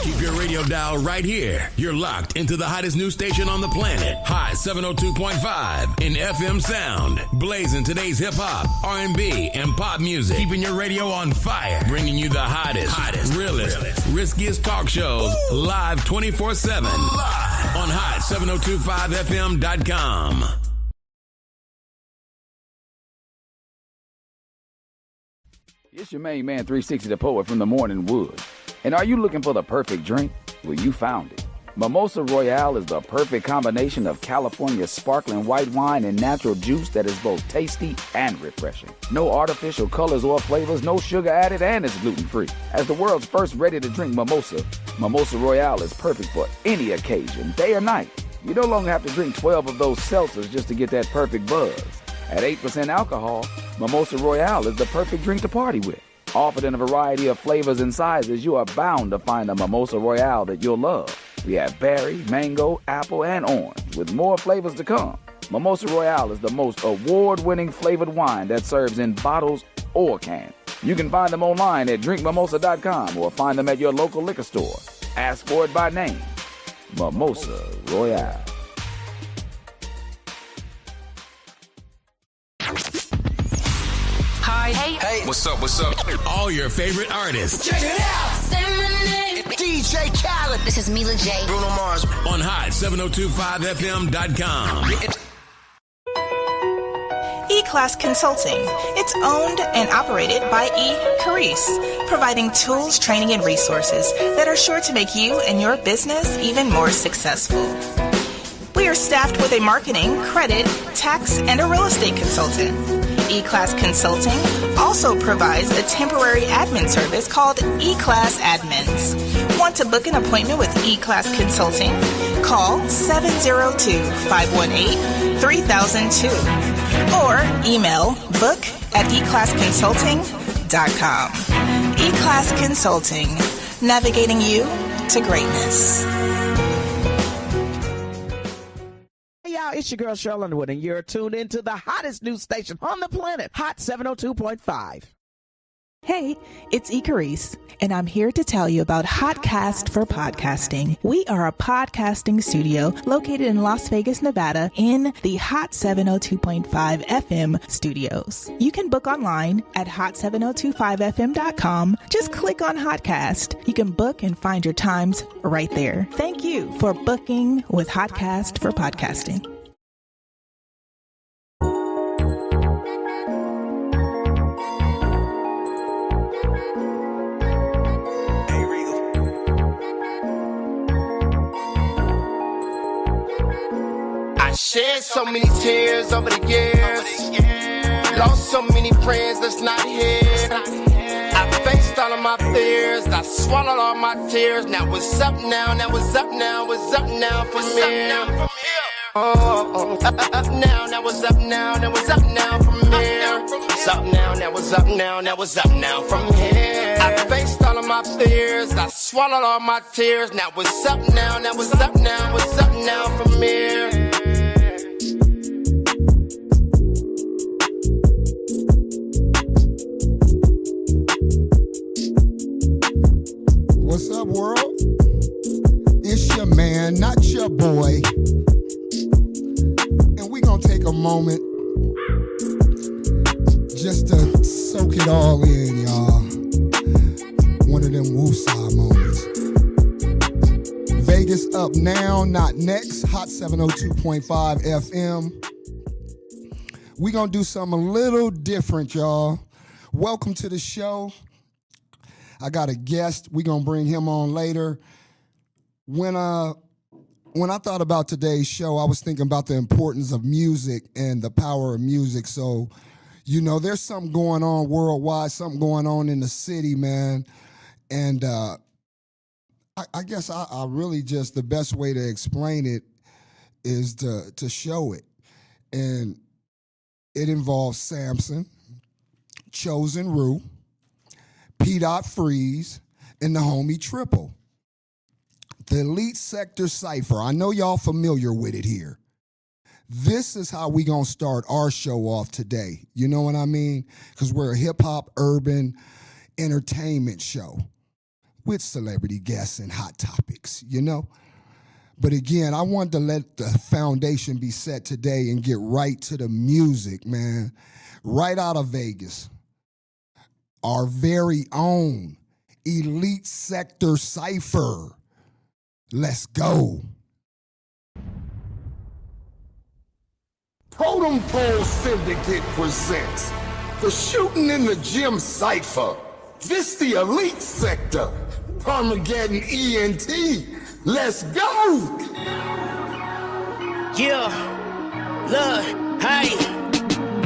Keep your radio dial right here. You're locked into the hottest news station on the planet. Hot 702.5 in FM sound. Blazing today's hip-hop, R&B, and pop music. Keeping your radio on fire. Bringing you the hottest, realest, riskiest talk shows live 24/7. Live on hot7025fm.com. It's your main man, 360 the Poet from the Morning Wood. And are you looking for the perfect drink? Well, you found it. Mimosa Royale is the perfect combination of California's sparkling white wine and natural juice that is both tasty and refreshing. No artificial colors or flavors, no sugar added, and it's gluten-free. As the world's first ready-to-drink mimosa, Mimosa Royale is perfect for any occasion, day or night. You no longer have to drink 12 of those seltzers just to get that perfect buzz. At 8% alcohol, Mimosa Royale is the perfect drink to party with. Offered in a variety of flavors and sizes, you are bound to find a Mimosa Royale that you'll love. We have berry, mango, apple, and orange, with more flavors to come. Mimosa Royale is the most award-winning flavored wine that serves in bottles or cans. You can find them online at drinkmimosa.com or find them at your local liquor store. Ask for it by name. Mimosa Royale. Hi. Hey. What's up? All your favorite artists. Check it out. Say my name. DJ Khaled. This is Mila J. Bruno Mars. On hot7025fm.com. E-Class Consulting. It's owned and operated by Carice, providing tools, training, and resources that are sure to make you and your business even more successful. We are staffed with a marketing, credit, tax, and a real estate consultant. E-Class Consulting also provides a temporary admin service called E-Class Admins. Want to book an appointment with E-Class Consulting? Call 702-518-3002 or email book@eclassconsulting.com. E-Class Consulting, navigating you to greatness. It's your girl, Cheryl Underwood, and you're tuned into the hottest news station on the planet, Hot 702.5. Hey, it's Carice, and I'm here to tell you about Hotcast for Podcasting. We are a podcasting studio located in Las Vegas, Nevada, in the Hot 702.5 FM studios. You can book online at hot7025fm.com. Just click on Hotcast. You can book and find your times right there. Thank you for booking with Hotcast for Podcasting. Shed so many tears over the years. Lost so many friends that's not here. I faced all of my fears. I swallowed all my tears. Now what's up now? Now what's up now? What's up now from here? Oh, up now. Now what's up now? Now what's up now from here? What's up now? Now what's up now? Now what's up now from here? I faced all of my fears. I swallowed all my tears. Now what's up now? Now what's up now? What's up now from here? What's up, world? It's your man, not your boy. And we gonna take a moment just to soak it all in, y'all. One of them woosah moments. Vegas up now, not next. Hot 702.5 FM. We gonna do something a little different, y'all. Welcome to the show. I got a guest. We're going to bring him on later. When I thought about today's show, I was thinking about the importance of music and the power of music. So, you know, there's something going on worldwide, something going on in the city, man. And I guess I really just, the best way to explain it is to show it. And it involves Samson, Chosen Rue, P. Freeze, and the homie Triple. The Elite Sector Cypher. I know y'all familiar with it here. This is how we gonna start our show off today. You know what I mean? Because we're a hip-hop, urban entertainment show. with celebrity guests and hot topics, you know? But again, I wanted to let the foundation be set today and get right to the music, man. Right out of Vegas. Our very own Elite Sector Cypher. Let's go. Totem Pole Syndicate presents the Shooting in the Gym Cypher. This the Elite Sector. Armageddon ENT. Let's go! Yeah, look, hey.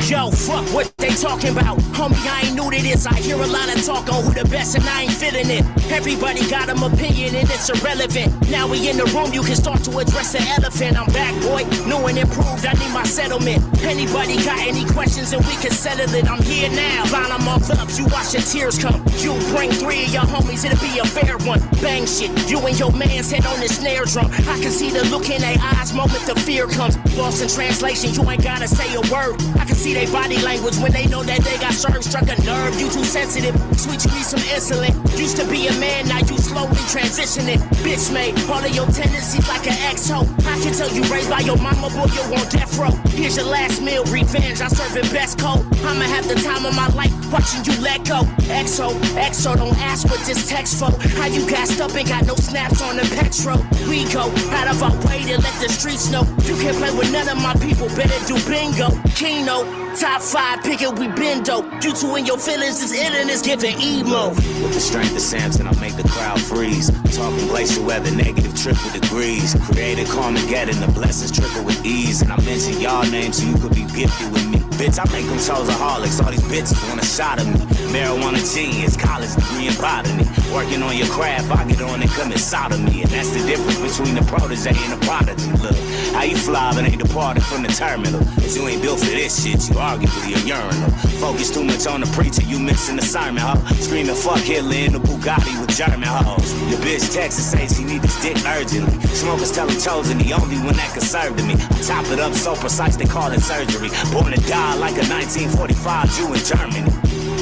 Yo, fuck what they talking about. Homie, I ain't new to this. I hear a lot of talk on who the best and I ain't feeling it. Everybody got an opinion and it's irrelevant. Now we in the room, you can start to address the elephant. I'm back, boy, new and improved. I need my settlement. Anybody got any questions and we can settle it. I'm here now. Line them all up, you watch your tears come. You bring 3 of your homies, it'll be a fair one. Bang shit, you and your man's head on the snare drum. I can see the look in their eyes, moment the fear comes. Lost in translation, you ain't gotta say a word. I can see they body language when they know that they got served. Struck a nerve, you too sensitive. Sweet, you need some insulin. Used to be a man, now you slowly transitioning. Bitch made all of your tendencies like an ex-ho. I can tell you raised by your mama, boy, you on death row. Here's your last meal, revenge, I serve it best cold. I'ma have the time of my life watching you let go. XO, don't ask what this text for. How you gassed up and got no snaps on the petrol. We go out of our way to let the streets know. You can't play with none of my people, better do bingo. Keno, top 5 pick it, we been dope. You two in your feelings is ill and it's giving emo. With the strength of Samson, I make the crowd freeze. Talking glacial weather, negative triple degrees. Created Carmageddon, the blessings trickle with ease. And I mention y'all names so you could be gifted with me. Bitch, I make them choseaholics. All these bitches want a shot of me. Marijuana genius, college degree in botany. Working on your craft, I get on and commit sodomy. And that's the difference between the protege and the prodigy. Look, how you fly but ain't departed from the terminal. Cause you ain't built for this shit, you arguably a urinal. Focus too much on the preacher, you missing the sermon, huh? Screaming fuck Hitler in the Bugatti with German hoes. Your bitch Texas says she need this dick urgently. Smokers tell him chosen, the only one that can serve to me. I chop it up so precise they call it surgery. Born to die like a 1945 Jew in Germany.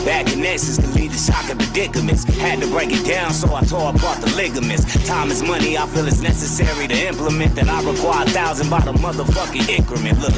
Back in Nexus to lead the shock of predicaments. Had to break it down, so I tore apart the ligaments. Time is money, I feel it's necessary to implement that I require 1,000 by the motherfucking increment. Look,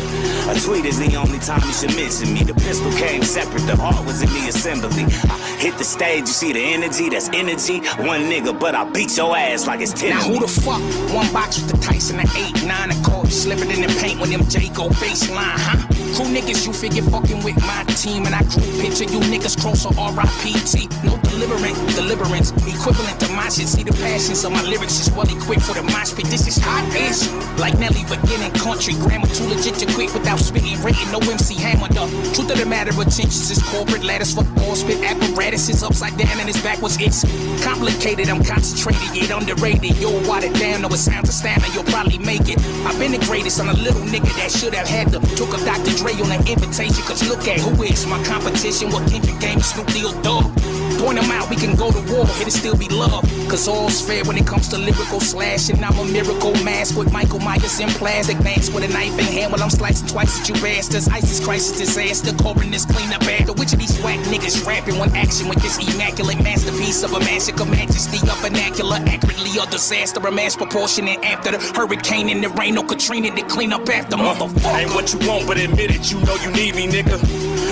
a tweet is the only time you should mention me. The pistol came separate, the heart was in the assembly. I hit the stage, you see the energy, that's energy. One nigga, but I beat your ass like it's 10. Now who the fuck? One box with the Tyson, the 8-9, a court, slipping in the paint when them J go baseline, huh? Crew niggas, you figure fucking with my team, and I crew picture you niggas closer R.I.P.T. No deliverance, equivalent to my shit. See the passion, so my lyrics is well equipped for the mosh pit. This is hot-ish, like Nelly beginning country. Grammar too legit to quit without spitting, rating, no MC hammered up. Truth of the matter, attentions is corporate ladders for all spit apparatus is upside down and it's backwards. It's complicated, I'm concentrated, yet underrated. You'll water it down, no it sounds astounding, you'll probably make it. I've been the greatest on a little nigga that should have had them. Took a Dr. Dre on an invitation, cause look at who is my competition. What Kendrick game is Snoop Deal Dog. Point them out, we can go to war, it'll still be love. Cause all's fair when it comes to lyrical slashing. I'm a miracle mask with Michael Myers in plastic mask with a knife in hand while I'm slicing twice at you bastards. ISIS crisis disaster, coroners clean up after. Which of these whack niggas rapping one action with this immaculate masterpiece of a massacre majesty of vernacular accurately or disaster, a mass proportionate after the hurricane and the rain, no Katrina to clean up after motherfucker. Ain't what you want, but admit it, you know you need me, nigga.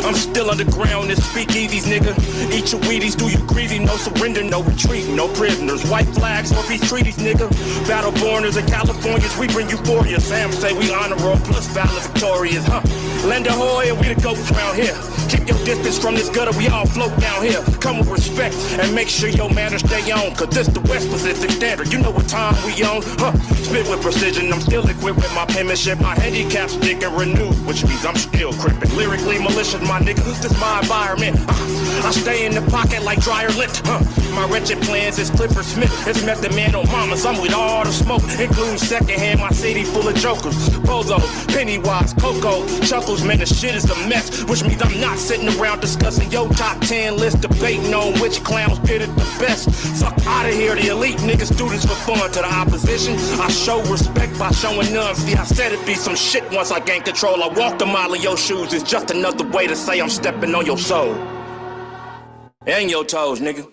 I'm still underground, it's speakeasies, nigga. Eat your Wheaties, do you greedy? No surrender, no retreat, no prisoners. White flags or peace treaties, nigga. Battle borners and Californians, we bring euphoria. Sam say we honor roll plus valor victorious, huh? Lend a Hoy and we the ghosts around here. Keep your distance from this gutter, we all float down here. Come with respect and make sure your manners stay on. Cause this the West Pacific Standard, you know what time we on, huh? Spit with precision, I'm still equipped with my penmanship. My handicap stick and renewed, which means I'm still crippin'. Lyrically malicious, my nigga, this my environment. I stay in the pocket like dryer lipped, huh? My wretched plans is Clifford Smith. It's Method Man on mamas, I'm with all the smoke, including secondhand, my city full of jokers. Bozo, Pennywise, Coco, Chuckles, man, the shit is a mess. Which means I'm not sitting around discussing your top 10 list, debating on which clowns pitted the best. Fuck out of here, the elite niggas do this for fun. To the opposition, I show respect by showing none. See, I said it'd be some shit once I gain control. I walked a mile in your shoes, it's just another way to say I'm stepping on your soul. And your toes, nigga.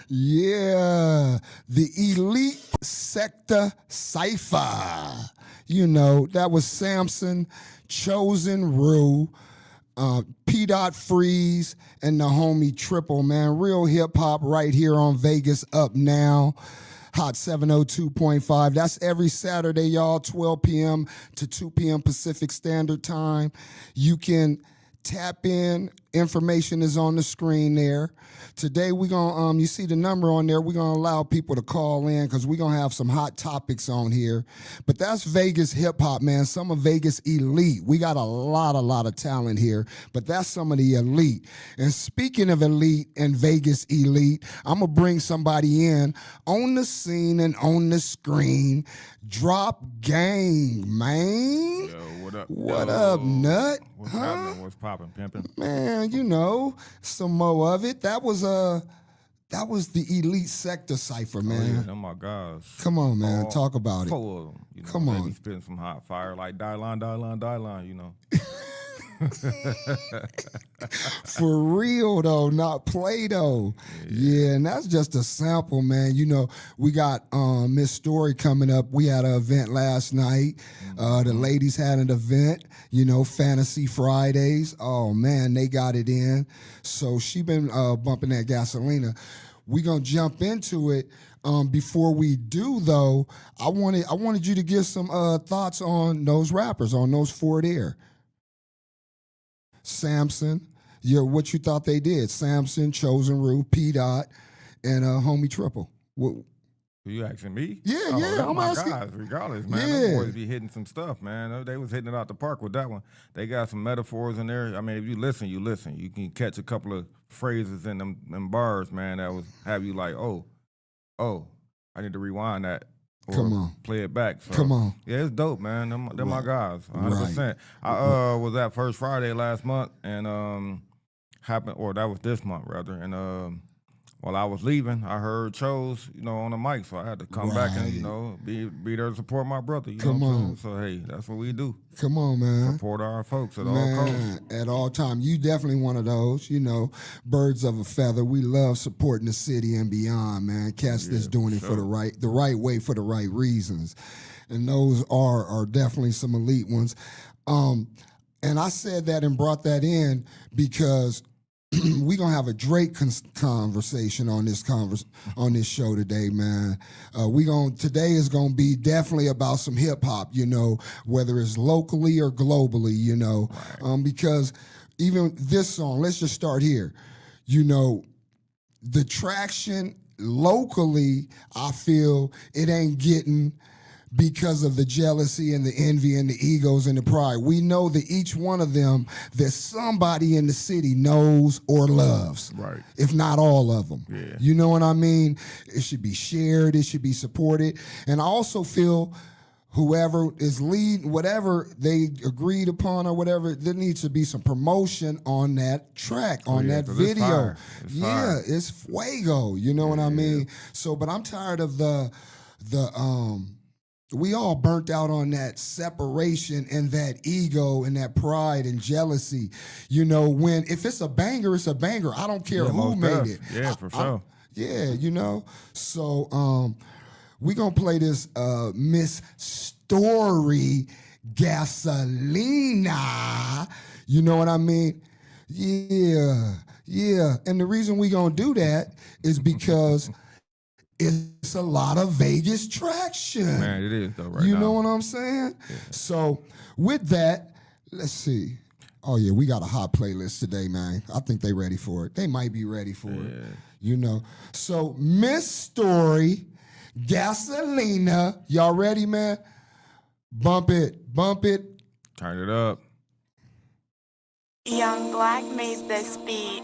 Yeah, the Elite Sector Cypher. You know, that was Samson, Chosen Rue, P. Freeze, and the homie Triple, man. Real hip-hop right here on Vegas Up Now. Hot 702.5. That's every Saturday, y'all, 12 p.m. to 2 p.m. Pacific Standard Time. You can tap in. Information is on the screen there. Today we're gonna you see the number on there. We're gonna allow people to call in because we're gonna have some hot topics on here. But that's Vegas hip hop, man. Some of Vegas elite. We got a lot of talent here, but that's some of the elite. And speaking of elite and Vegas elite, I'm gonna bring somebody in on the scene and on the screen. Drop Gang, man. Yo, what up? What up, Nut? What's happening? What's popping, pimping? Man, you know, some more of it. That was the Elite Sector Cypher, man. Oh my guys. Come on, man. Talk about it. Four of them. You know, come on. Spitting some hot fire like die-line, you know. For real though, not Play-Doh. Yeah, and that's just a sample, man. You know, we got Miss Story coming up. We had an event last night. The ladies had an event, you know, Fantasy Fridays. Oh man, they got it in. So she been bumping that Gasolina. We gonna jump into it. Before we do though, I wanted you to give some thoughts on those rappers, on those four there. Samson, what you thought they did? Samson, Chosen Rue, P. Dot, and homie Triple. What? You asking me? Yeah, I'm asking. Guys, regardless, man. Them boys be hitting some stuff, man. They was hitting it out the park with that one. They got some metaphors in there. I mean, if you listen, you listen. You can catch a couple of phrases in them bars, man, that was have you like, oh, I need to rewind that. Or come on, play it back. So, come on. Yeah, it's dope, man. Them right. my guys, 100%. Right. I was at First Friday last month, and that was this month rather. And while I was leaving, I heard Chose, you know, on the mic, so I had to come back and, you know, be there to support my brother. You come know what on. So hey, that's what we do. Come on, man. Support our folks at all costs. At all time. You definitely one of those, you know, birds of a feather. We love supporting the city and beyond, man. Cats that's doing it for the right way for the right reasons. And those are definitely some elite ones. And I said that and brought that in because we're gonna have a Drake conversation on this show today, man. Today is gonna be definitely about some hip hop, you know, whether it's locally or globally, you know, because even this song, let's just start here. You know, the traction locally, I feel it ain't getting because of the jealousy and the envy and the egos and the pride. We know that each one of them, there's somebody in the city knows or loves. Right. If not all of them. Yeah. You know what I mean? It should be shared. It should be supported. And I also feel whoever is leading, whatever they agreed upon or whatever, there needs to be some promotion on that track, on that video. It's fuego. You know what I mean? So, but I'm tired of we all burnt out on that separation and that ego and that pride and jealousy. You know, if it's a banger, it's a banger. I don't care who made it. Yeah, for sure. You know. So we're going to play this Miss Story Gasolina. You know what I mean? Yeah. And the reason we're going to do that is because it's a lot of Vegas traction. Man, it is, though, right now. You know what I'm saying? Yeah. So, with that, let's see. Oh, yeah, we got a hot playlist today, man. I think they ready for it. They might be ready for it, you know. So, Miss Story, Gasolina. Y'all ready, man? Bump it. Turn it up. Young Black made this beat.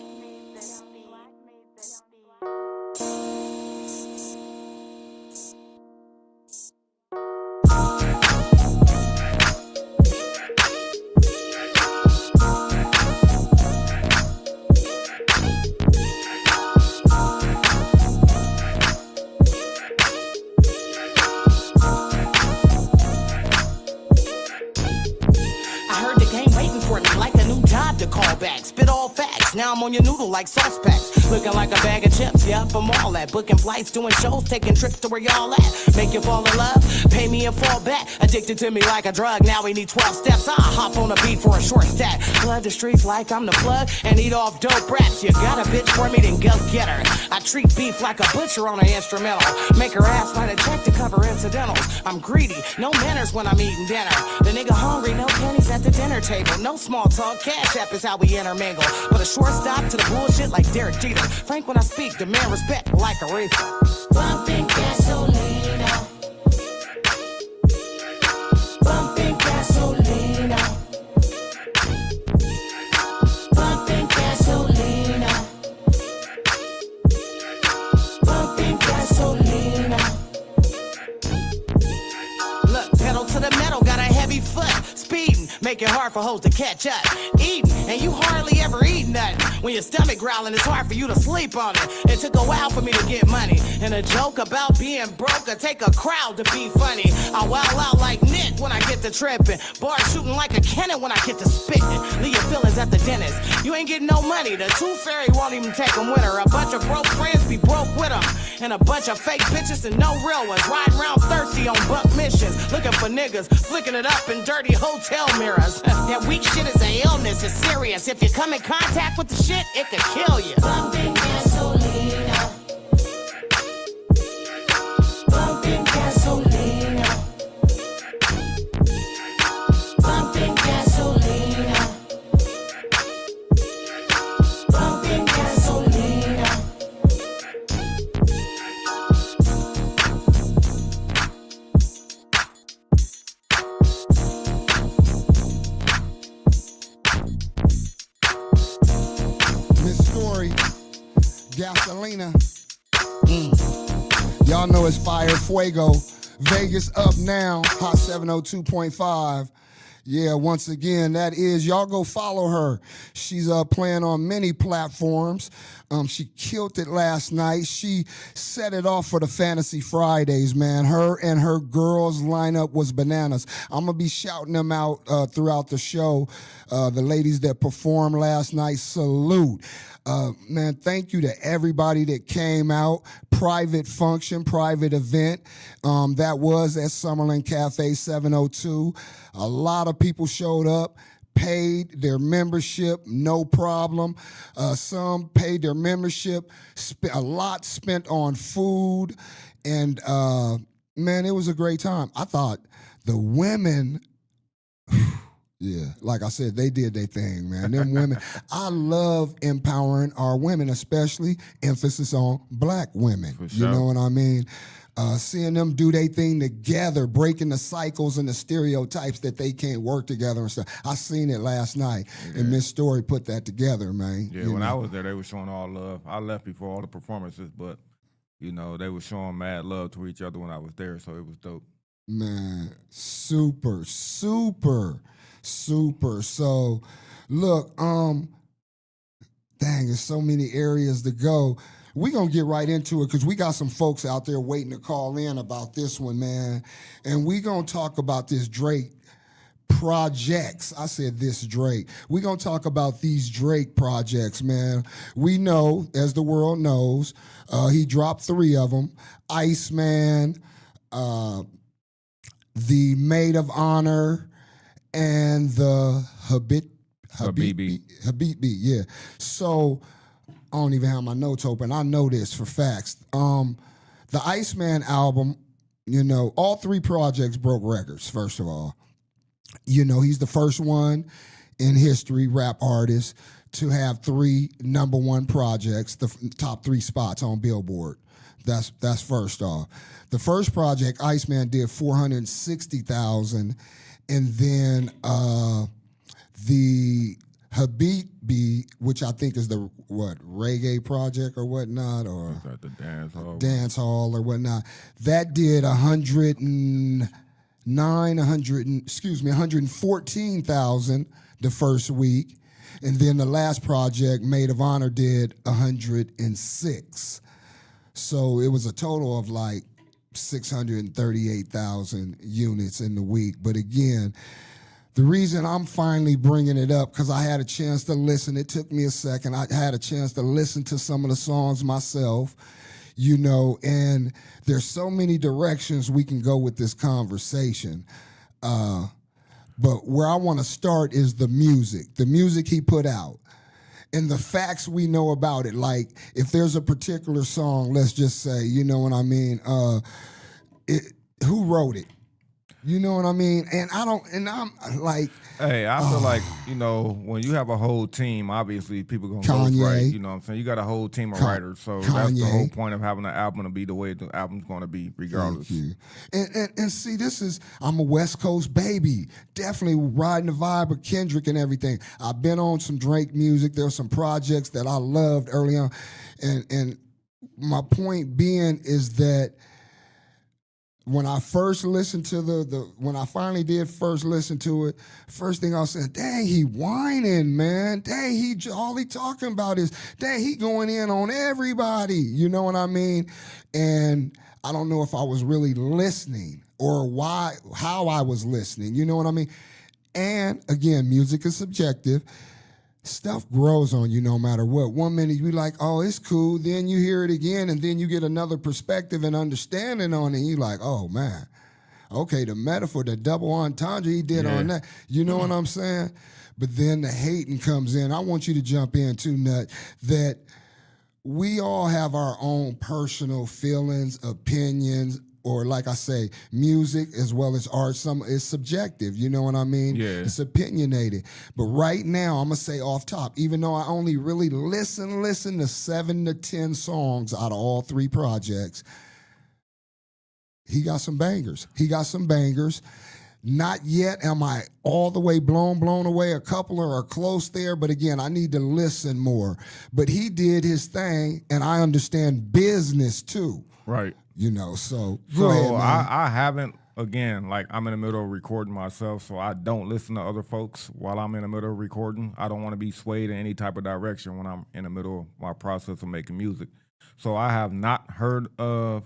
To call back, spit all facts. racks. Now I'm on your noodle like sauce packs. Looking like a bag of chips, yep, I'm all that. Booking flights, doing shows, taking trips to where y'all at. Make you fall in love, pay me and fall back. Addicted to me like a drug, now we need 12 steps. I hop on a beat for a short stack. Flood the streets like I'm the plug and eat off dope raps. You got a bitch for me, then go get her. I treat beef like a butcher on an instrumental. Make her ass write a check to cover incidentals. I'm greedy, no manners when I'm eating dinner. The nigga hungry, no pennies at the dinner table. No small talk, cash app is how we intermingle. But a short stop to the bullshit like Derek Jeter. Frank when I speak, demand respect like Aretha. Bumping gasolina. Bumping gasolina. Bumping gasolina. Bumping gasolina. Look, pedal to the metal, got a heavy foot. Speeding, make it hard for hoes to catch up. Eating, and you hardly ever eat nothing. When your stomach growling, it's hard for you to sleep on it. It took a while for me to get money. And a joke about being broke, I take a crowd to be funny. I wild out like Nick when I get to tripping. Bars shooting like a cannon when I get to spitting. Leave your feelings at the dentist. You ain't getting no money. The tooth fairy won't even take them with her. A bunch of broke friends be broke with them. And a bunch of fake bitches and no real ones. Riding around thirsty on buck missions. Looking for niggas, flicking it up in dirty hotel mirrors. That weak shit is an illness, it's serious. If you come in contact with the shit, it could kill you. Bumping gasolina. Bumping gasolina. Bumping gasolina. Bumping gasolina. Gasolina. Y'all know it's Fire Fuego. Vegas up now. Hot 702.5. Yeah, once again, that is, y'all go follow her. She's playing on many platforms. She killed it last night. She set it off for the Fantasy Fridays, man. Her and her girls lineup was bananas. I'm going to be shouting them out throughout the show. The ladies that performed last night, salute. Man, thank you to everybody that came out. Private function, private event. That was at Summerlin Cafe 702. A lot of people showed up, paid their membership, no problem. Some paid their membership, a lot spent on food. And, man, it was a great time. I thought the women... Yeah, like I said, they did their thing, man. Them women, I love empowering our women, especially emphasis on black women. For sure. You know what I mean? Seeing them do their thing together, breaking the cycles and the stereotypes that they can't work together and stuff. I seen it last night, and Miss Story put that together, man. Yeah, when I was there, they were showing all love. I left before all the performances, but, you know, they were showing mad love to each other when I was there, so it was dope. Man, super, super. Super. So, look, dang, there's so many areas to go. We're going to get right into it because we got some folks out there waiting to call in about this one, man. And we're going to talk about this Drake projects. I said this Drake. We're going to talk about these Drake projects, man. We know, as the world knows, he dropped 3 of them. Iceman, the Maid of Honor, and the Habibi, yeah. So I don't even have my notes open. I know this for facts. The Iceman album, you know, all 3 projects broke records, first of all. You know, he's the first one in history, rap artist, to have 3 number 1 projects, the top 3 spots on Billboard. That's first off. The first project, Iceman did 460,000. And then the Habibi, which I think is the reggae project or whatnot, or the dance hall or whatnot, that did 114,000 the first week, and then the last project, Maid of Honor, did 106. So it was a total of like 638,000 units in the week. But again, The reason I'm finally bringing it up, because I had a chance to listen. It took me a second. I had a chance to listen to some of the songs myself, you know, and there's so many directions we can go with this conversation. But where I want to start is the music he put out, and the facts we know about it. Like, if there's a particular song, let's just say, you know what I mean, who wrote it? You know what I mean? And I'm like... Hey, I feel like, you know, when you have a whole team, obviously people going to Kanye, write, you know what I'm saying? You got a whole team of writers, so that's the whole point of having an album to be the way the album's going to be, regardless. Thank you. And see, I'm a West Coast baby. Definitely riding the vibe of Kendrick and everything. I've been on some Drake music. There's some projects that I loved early on. And my point being is that when I first listened to when I finally did first listen to it, first thing I said, dang, he whining, man. Dang, all he talking about is, dang, he going in on everybody. You know what I mean? And I don't know if I was really listening or how I was listening. You know what I mean? And again, music is subjective. Stuff grows on you no matter what. 1 minute you be like, oh, it's cool. Then you hear it again, and then you get another perspective and understanding on it. And you like, oh, man. Okay, the metaphor, the double entendre he did on that. You know what I'm saying? But then the hating comes in. I want you to jump in too, Nut, that we all have our own personal feelings, opinions, or like I say, music as well as art, it's subjective, you know what I mean? Yeah. It's opinionated. But right now, I'm going to say off top, even though I only really listen to 7 to 10 songs out of all 3 projects, he got some bangers. Not yet am I all the way blown away. A couple are close there, but again, I need to listen more. But he did his thing, and I understand business too. Right. You know, so go ahead, man. I haven't, again, like I'm in the middle of recording myself, so I don't listen to other folks while I'm in the middle of recording. I don't want to be swayed in any type of direction when I'm in the middle of my process of making music. So I have not heard of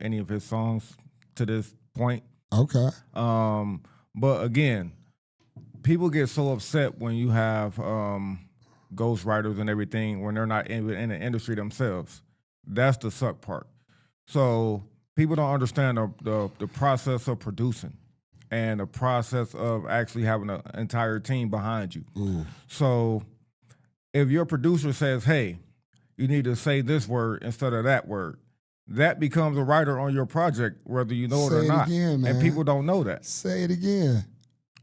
any of his songs to this point. Okay. But again, people get so upset when you have ghostwriters and everything when they're not in the industry themselves. That's the suck part. So people don't understand the process of producing and the process of actually having an entire team behind you. Ooh. So if your producer says, hey, you need to say this word instead of that word, that becomes a writer on your project, whether you know it or not. Say it again, man. And people don't know that. Say it again.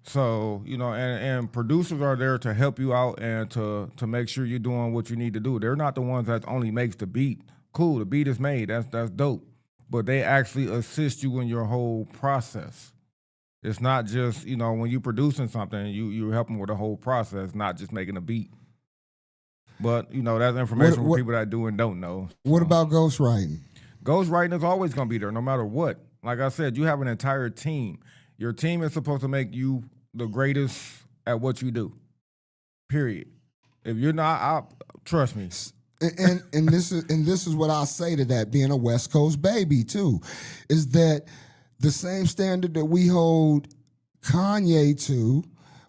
So, you know, and producers are there to help you out and to make sure you're doing what you need to do. They're not the ones that only makes the beat. Cool, the beat is made. That's dope. But they actually assist you in your whole process. It's not just, you know, when you're producing something, you're helping with the whole process, not just making a beat. But, you know, that's information for people that do and don't know. What about ghostwriting? Ghostwriting is always going to be there, no matter what. Like I said, you have an entire team. Your team is supposed to make you the greatest at what you do, period. If you're not, trust me. And this is what I'll say to that, being a West Coast baby too, is that the same standard that we hold Kanye to,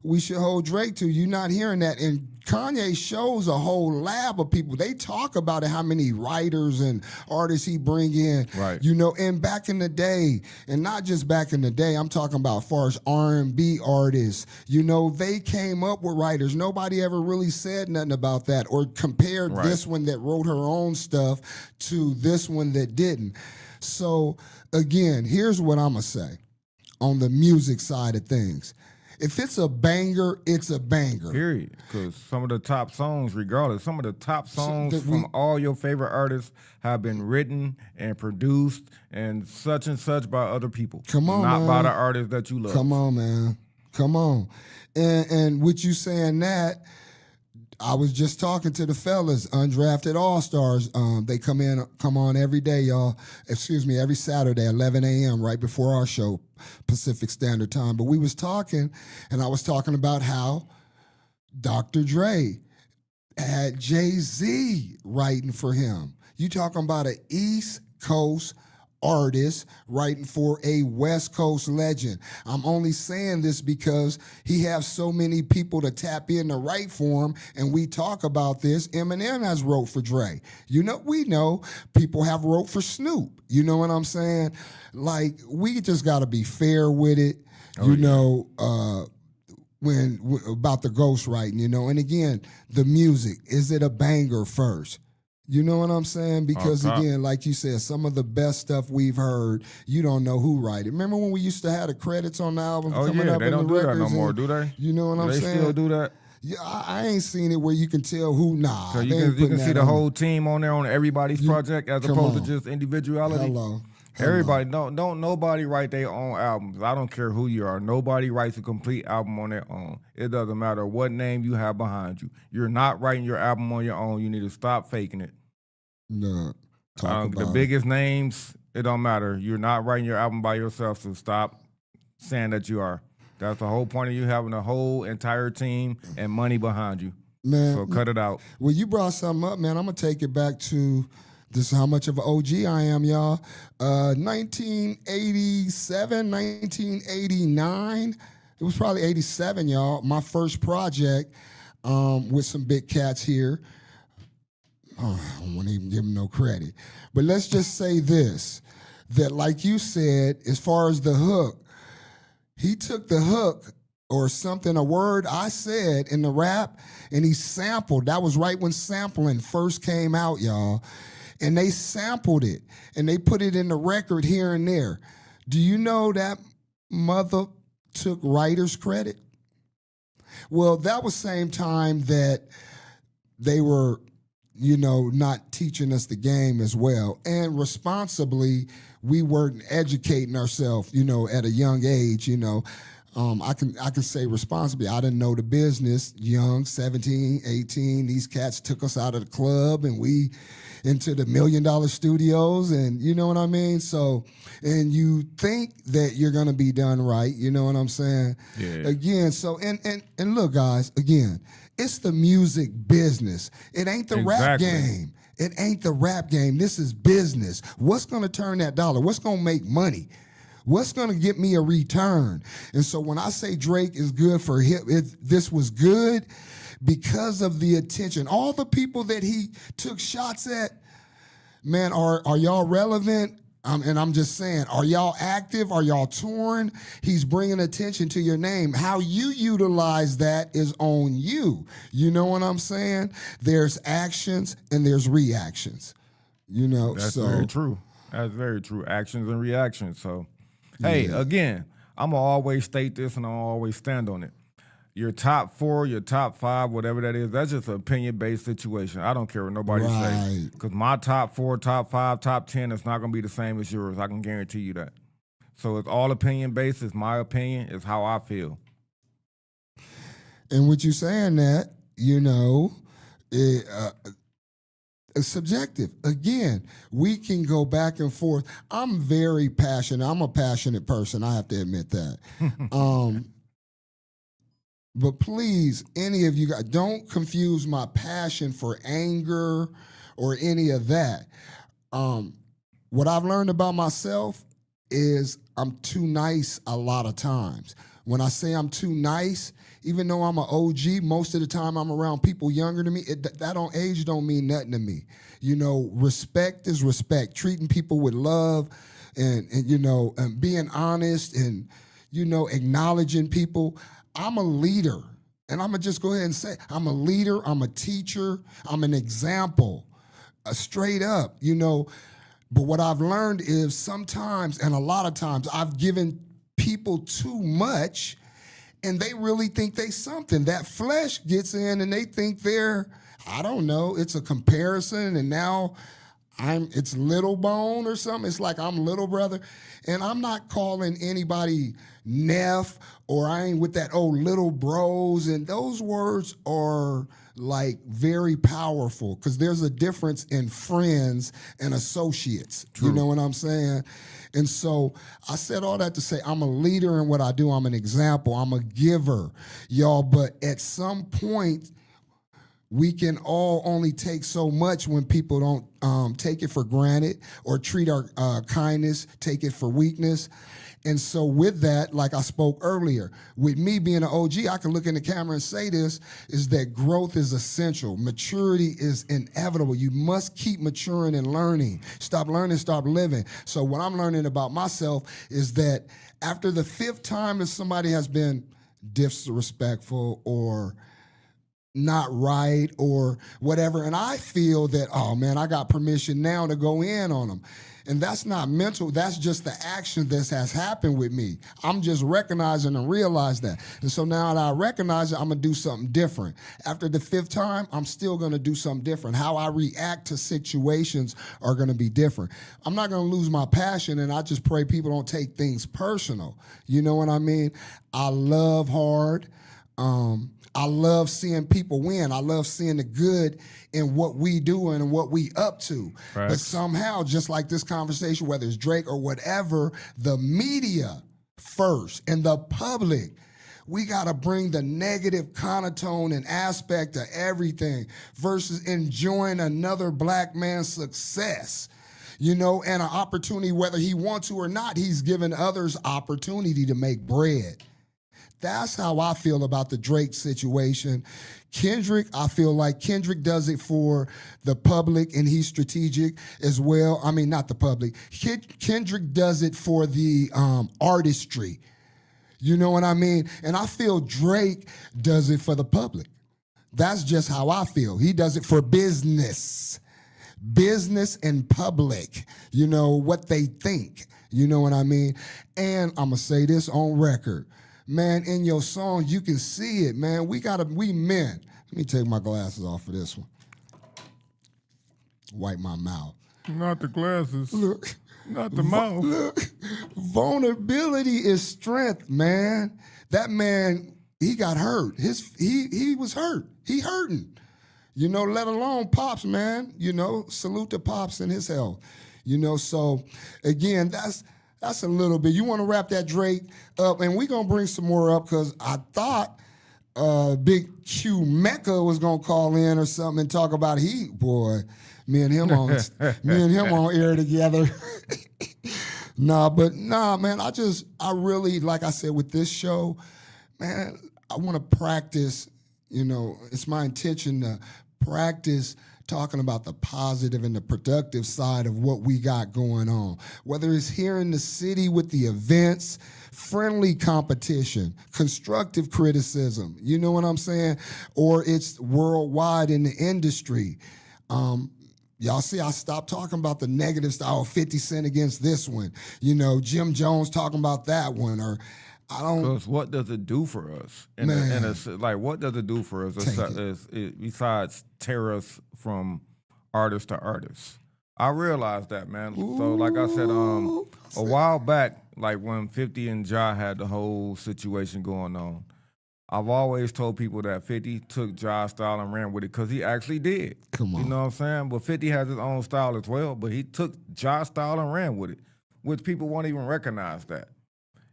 we should hold Drake to. You're not hearing that. And Kanye shows a whole lab of people. They talk about it, how many writers and artists he bring in. Right. You know, and back in the day, and not just back in the day, I'm talking about as far as R&B artists, you know, they came up with writers. Nobody ever really said nothing about that or compared this one that wrote her own stuff to this one that didn't. So, again, here's what I'm going to say on the music side of things. If it's a banger, it's a banger. Period. Because some of the top songs, regardless, some of the top songs from all your favorite artists have been written and produced and such by other people. Come on, not man. by the artists that you love. Come on, man. Come on. And with you saying that, I was just talking to the fellas, Undrafted All-Stars. They come on every day, y'all. Excuse me, every Saturday, 11 a.m., right before our show, Pacific Standard Time. But we was talking, and I was talking about how Dr. Dre had Jay-Z writing for him. You talking about an East Coast artist writing for a West Coast legend. I'm only saying this because he has so many people to tap in to write for him, and we talk about this. Eminem has wrote for Dre. You know, we know people have wrote for Snoop. You know what I'm saying? Like, we just got to be fair with it. When about the ghostwriting, you know, and again, the music, is it a banger first? You know what I'm saying? Because again, like you said, some of the best stuff we've heard, you don't know who wrote it. Remember when we used to have the credits on the album coming up they in don't the do that records? no more, do they? You know what I'm saying? They still do that? Yeah, I ain't seen it where you can tell who. Nah, so you can see the whole team on there on everybody's project as opposed to just individuality. Hello. Everybody, don't nobody write their own albums. I don't care who you are. Nobody writes a complete album on their own. It doesn't matter what name you have behind you. You're not writing your album on your own. You need to stop faking it. No. The biggest names, it don't matter. You're not writing your album by yourself, so stop saying that you are. That's the whole point of you having a whole entire team and money behind you. Man, so cut it out. Well, you brought something up, man. I'm going to take it back to this is how much of an OG I am, y'all. 1987, 1989. It was probably 87, y'all. My first project with some big cats here. Oh, I don't want to even give them no credit. But let's just say this, that like you said, as far as the hook, he took the hook or something, a word I said in the rap, and he sampled. That was right when sampling first came out, y'all. And they sampled it, and they put it in the record here and there. Do you know that mother took writer's credit? Well, that was same time that they were, you know, not teaching us the game as well. And responsibly, we weren't educating ourselves, you know, at a young age, you know. I can say responsibly, I didn't know the business, young, 17, 18. These cats took us out of the club, and we into the $1 million studios, and you know what I mean? So, and you think that you're gonna be done right, you know what I'm saying? Yeah. Again, so, and look, guys, again, it's the music business. It ain't the rap game. It ain't the rap game. This is business. What's gonna turn that dollar? What's gonna make money? What's going to get me a return? And so when I say Drake is good for him, this was good because of the attention. All the people that he took shots at, man, are y'all relevant? And I'm just saying, are y'all active? Are y'all touring? He's bringing attention to your name. How you utilize that is on you. You know what I'm saying? There's actions and there's reactions. You know, that's very true. That's very true. Actions and reactions. So. Hey, again, I'm going to always state this and I'll always stand on it. Your top 4, your top 5, whatever that is, that's just an opinion-based situation. I don't care what nobody says. Because my top 4, top 5, top 10 is not going to be the same as yours. I can guarantee you that. So it's all opinion-based. It's my opinion. It's how I feel. And with you saying that, you know, it's subjective. Again, we can go back and forth. I'm very passionate. I'm a passionate person. I have to admit that. But please, any of you guys, don't confuse my passion for anger or any of that. What I've learned about myself is I'm too nice a lot of times. When I say I'm too nice, even though I'm an OG, most of the time I'm around people younger than me. That age don't mean nothing to me. You know, respect is respect. Treating people with love and you know, and being honest and, you know, acknowledging people. I'm a leader. And I'm going to just go ahead and say, I'm a leader. I'm a teacher. I'm an example. Straight up, you know. But what I've learned is sometimes, and a lot of times, I've given people too much, and they really think they something. That flesh gets in, and they think they're, I don't know, it's a comparison, and now it's little bone or something. It's like I'm little brother, and I'm not calling anybody Neff, or I ain't with that little bros, and those words are like very powerful because there's a difference in friends and associates. True. You know what I'm saying? And so I said all that to say I'm a leader in what I do. I'm an example. I'm a giver, y'all. But at some point, we can all only take so much when people don't take it for granted or treat our kindness, take it for weakness. And so with that, like I spoke earlier, with me being an OG, I can look in the camera and say this, is that growth is essential. Maturity is inevitable. You must keep maturing and learning. Stop learning, stop living. So what I'm learning about myself is that after the 5th time that somebody has been disrespectful or not right or whatever, and I feel that, oh man, I got permission now to go in on them. And that's not mental, that's just the action that has happened with me. I'm just recognizing and realize that. And so now that I recognize it, I'm gonna do something different. After the 5th time, I'm still gonna do something different. How I react to situations are gonna be different. I'm not gonna lose my passion, and I just pray people don't take things personal. You know what I mean? I love hard. I love seeing people win. I love seeing the good in what we do and what we up to. Right. But somehow, just like this conversation, whether it's Drake or whatever, the media first and the public, we got to bring the negative connotation and aspect to everything versus enjoying another black man's success. You know, and an opportunity, whether he wants to or not, he's given others opportunity to make bread. That's how I feel about the Drake situation. Kendrick, I feel like Kendrick does it for the public, and he's strategic as well. I mean, not the public. Kendrick does it for the artistry. You know what I mean? And I feel Drake does it for the public. That's just how I feel. He does it for business. Business and public. You know, what they think. You know what I mean? And I'm going to say this on record. Man, in your song, you can see it, man. We men. Let me take my glasses off for this one. Wipe my mouth. Not the glasses. Look. Not the mouth. Look. Vulnerability is strength, man. That man, he got hurt. He was hurt. He hurting. You know, let alone Pops, man. You know, salute to Pops and his health. You know, so, again, that's a little bit. You want to wrap that Drake up, and we're going to bring some more up because I thought Big Q Mecca was going to call in or something and talk about boy, me and him on air together. Nah, man, I really, like I said, with this show, man, I want to practice, you know, it's my intention to practice talking about the positive and the productive side of what we got going on. Whether it's here in the city with the events, friendly competition, constructive criticism, you know what I'm saying? Or it's worldwide in the industry. Y'all see, I stopped talking about the negative style, 50 Cent against this one. You know, Jim Jones talking about that one, or I don't. Because what does it do for us? Like, what does it do for us besides tear us from artist to artist? I realized that, man. Ooh. So, like I said, a while back, like when 50 and Ja had the whole situation going on, I've always told people that 50 took Ja's style and ran with it because he actually did. Come on. You know what I'm saying? But 50 has his own style as well, but he took Ja's style and ran with it, which people won't even recognize that.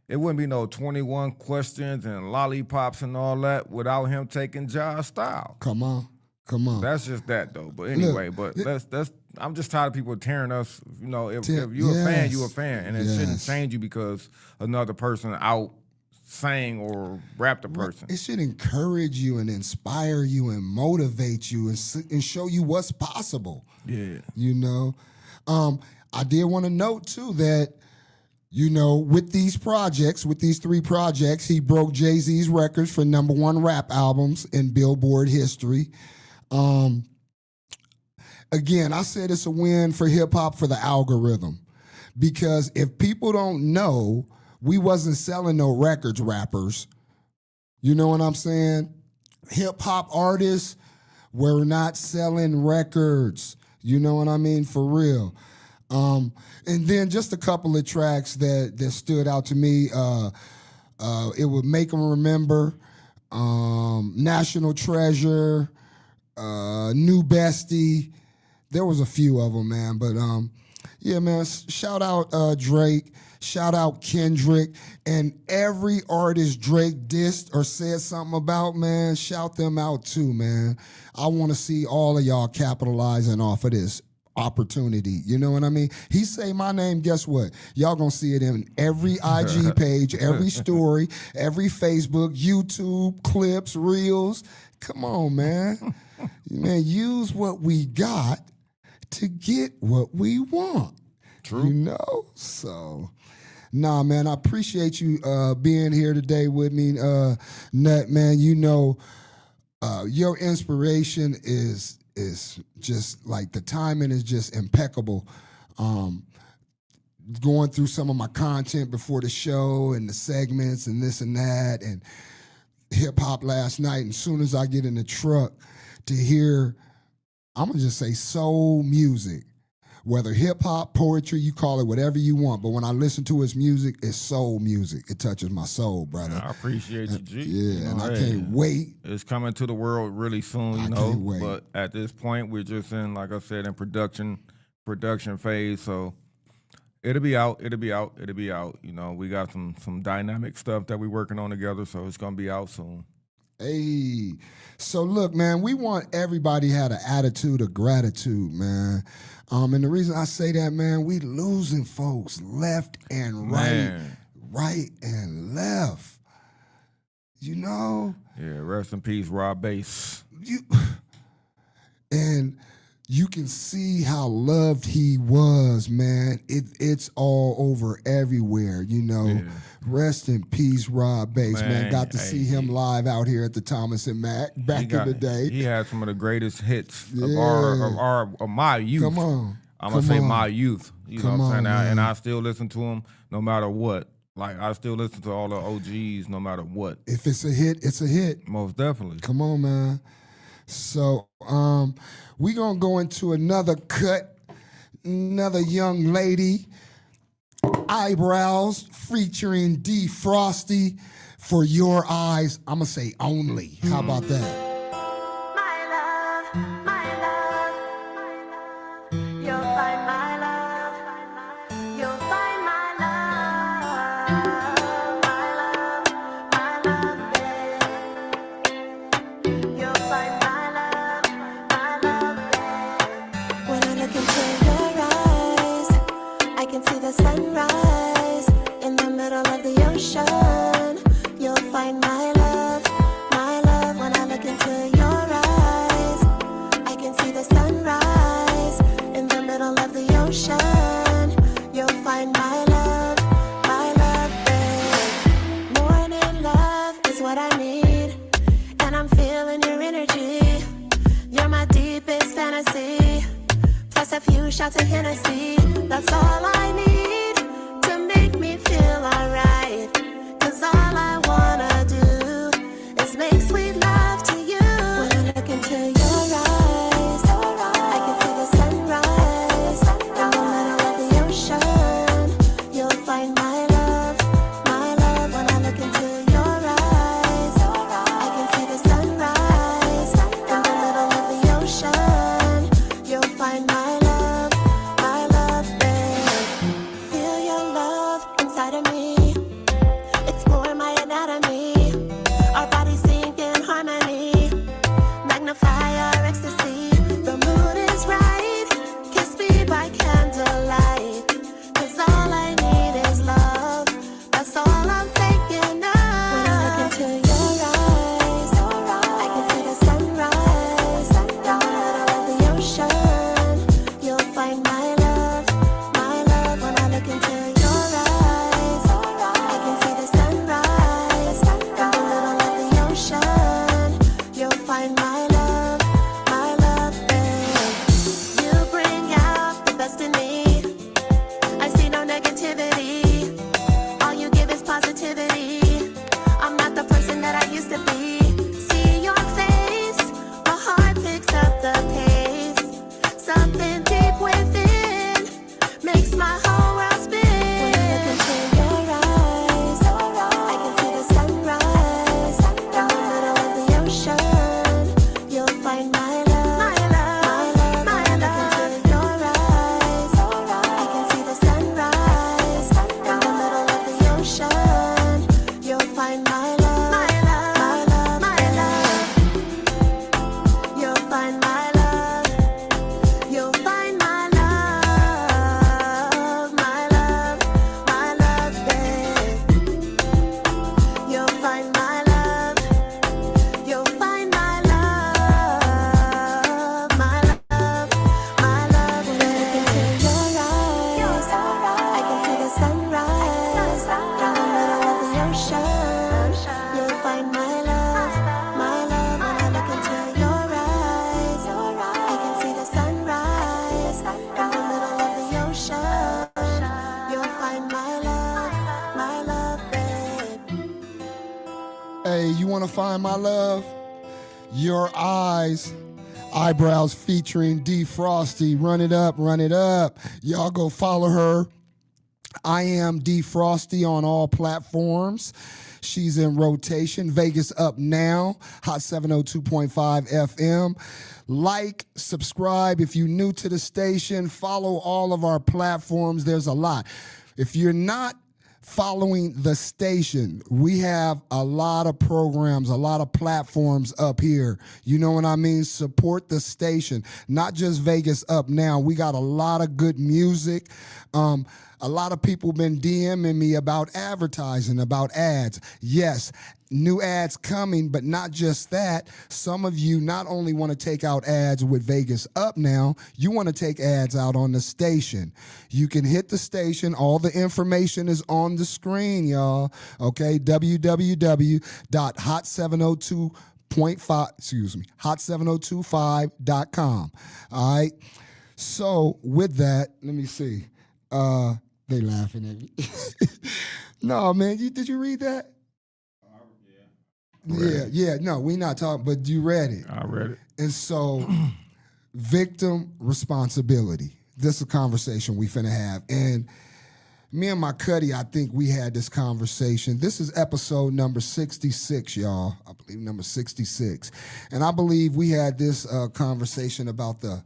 It wouldn't be no 21 questions and lollipops and all that without him taking Ja's style. Come on. That's just that, though. But anyway, I'm just tired of people tearing us. You know, if you're a fan, you're a fan. And it shouldn't change you because another person out sang or rapped a person. It should encourage you and inspire you and motivate you and show you what's possible. Yeah. You know? I did want to note, too, that you know, with these 3 projects, he broke Jay-Z's records for #1 rap albums in Billboard history. Again, I said it's a win for hip-hop for the algorithm. Because if people don't know, we wasn't selling no records, rappers. You know what I'm saying? Hip-hop artists were not selling records. You know what I mean? For real. And then just a couple of tracks that stood out to me. It would Make Them Remember, National Treasure, New Bestie. There was a few of them, man. But Yeah, man. Shout out Drake. Shout out Kendrick. And every artist Drake dissed or said something about, man, shout them out too, man. I want to see all of y'all capitalizing off of this opportunity. You know what I mean? He say my name, guess what? Y'all gonna see it in every IG page, every story, every Facebook, YouTube, clips, reels. Come on, man. Man, use what we got to get what we want. True. You know? So, nah, man, I appreciate you being here today with me, Nut, man. You know, your inspiration is just like the timing is just impeccable. Going through some of my content before the show and the segments and this and that and hip hop last night. And as soon as I get in the truck to hear, I'm gonna just say soul music, whether hip hop, poetry, you call it whatever you want. But when I listen to his music, it's soul music. It touches my soul, brother. I appreciate you, G. Yeah, and I can't wait. It's coming to the world really soon, you know. Can't wait. But at this point, we're just in, like I said, in production phase. So it'll be out. You know, we got some dynamic stuff that we're working on together, so it's gonna be out soon. Hey, so look, man, we want everybody to have an attitude of gratitude, man. And the reason I say that, man, we losing folks left and right and left. You know? Yeah, rest in peace, Rob Bass. And you can see how loved he was, man. It's all over everywhere, you know. Yeah. Rest in peace, Rob Bass, man. Got to see him live out here at the Thomas and Mack back in the day. He had some of the greatest hits of my youth. Come on. I'm going to say my youth. You know what I'm saying? And I still listen to him no matter what. Like, I still listen to all the OGs no matter what. If it's a hit, it's a hit. Most definitely. Come on, man. So, we going to go into another cut, another young lady, Eyebrows, featuring D Frosty, For Your Eyes. I'm going to say only. How about that? Sunrise in the middle of the ocean. You'll find my love when I look into your eyes. I can see the sunrise in the middle of the ocean. You'll find my love, babe. Morning love is what I need, and I'm feeling your energy. You're my deepest fantasy, plus a few shots of Hennessy. That's all I need to make me feel alright. 'Cause all I wanna do is make sweet love to you. When I look into your eyes, I can see the sunrise in the middle of the ocean. You'll find my love. When I look into your eyes, I can see the sunrise in the middle of the ocean. You'll find my love. Feel your love inside of me. want to find my love? Your Eyes. Eyebrows featuring D Frosty. Run it up, run it up. Y'all go follow her. I am D Frosty on all platforms. She's in rotation. Vegas Up Now, Hot 702.5 FM. Like, subscribe if you're new to the station. Follow all of our platforms. There's a lot. If you're not following the station, we have a lot of programs, a lot of platforms up here. You know what I mean? Support the station, not just Vegas Up Now. We got a lot of good music. A lot of people been DMing me about advertising, about ads. Yes, new ads coming, but not just that. Some of you not only want to take out ads with Vegas Up Now, you want to take ads out on the station. You can hit the station. All the information is on the screen, y'all. Okay, www.hot702.5, hot7025.com. All right. So with that, let me see. They laughing at me. No, man, did you read that? Yeah. No, we not talking, but you read it. I read it. And so, victim responsibility. This is a conversation we finna have. And me and my Cuddy, I think we had this conversation. This is episode number 66, y'all. I believe number 66. And I believe we had this conversation about the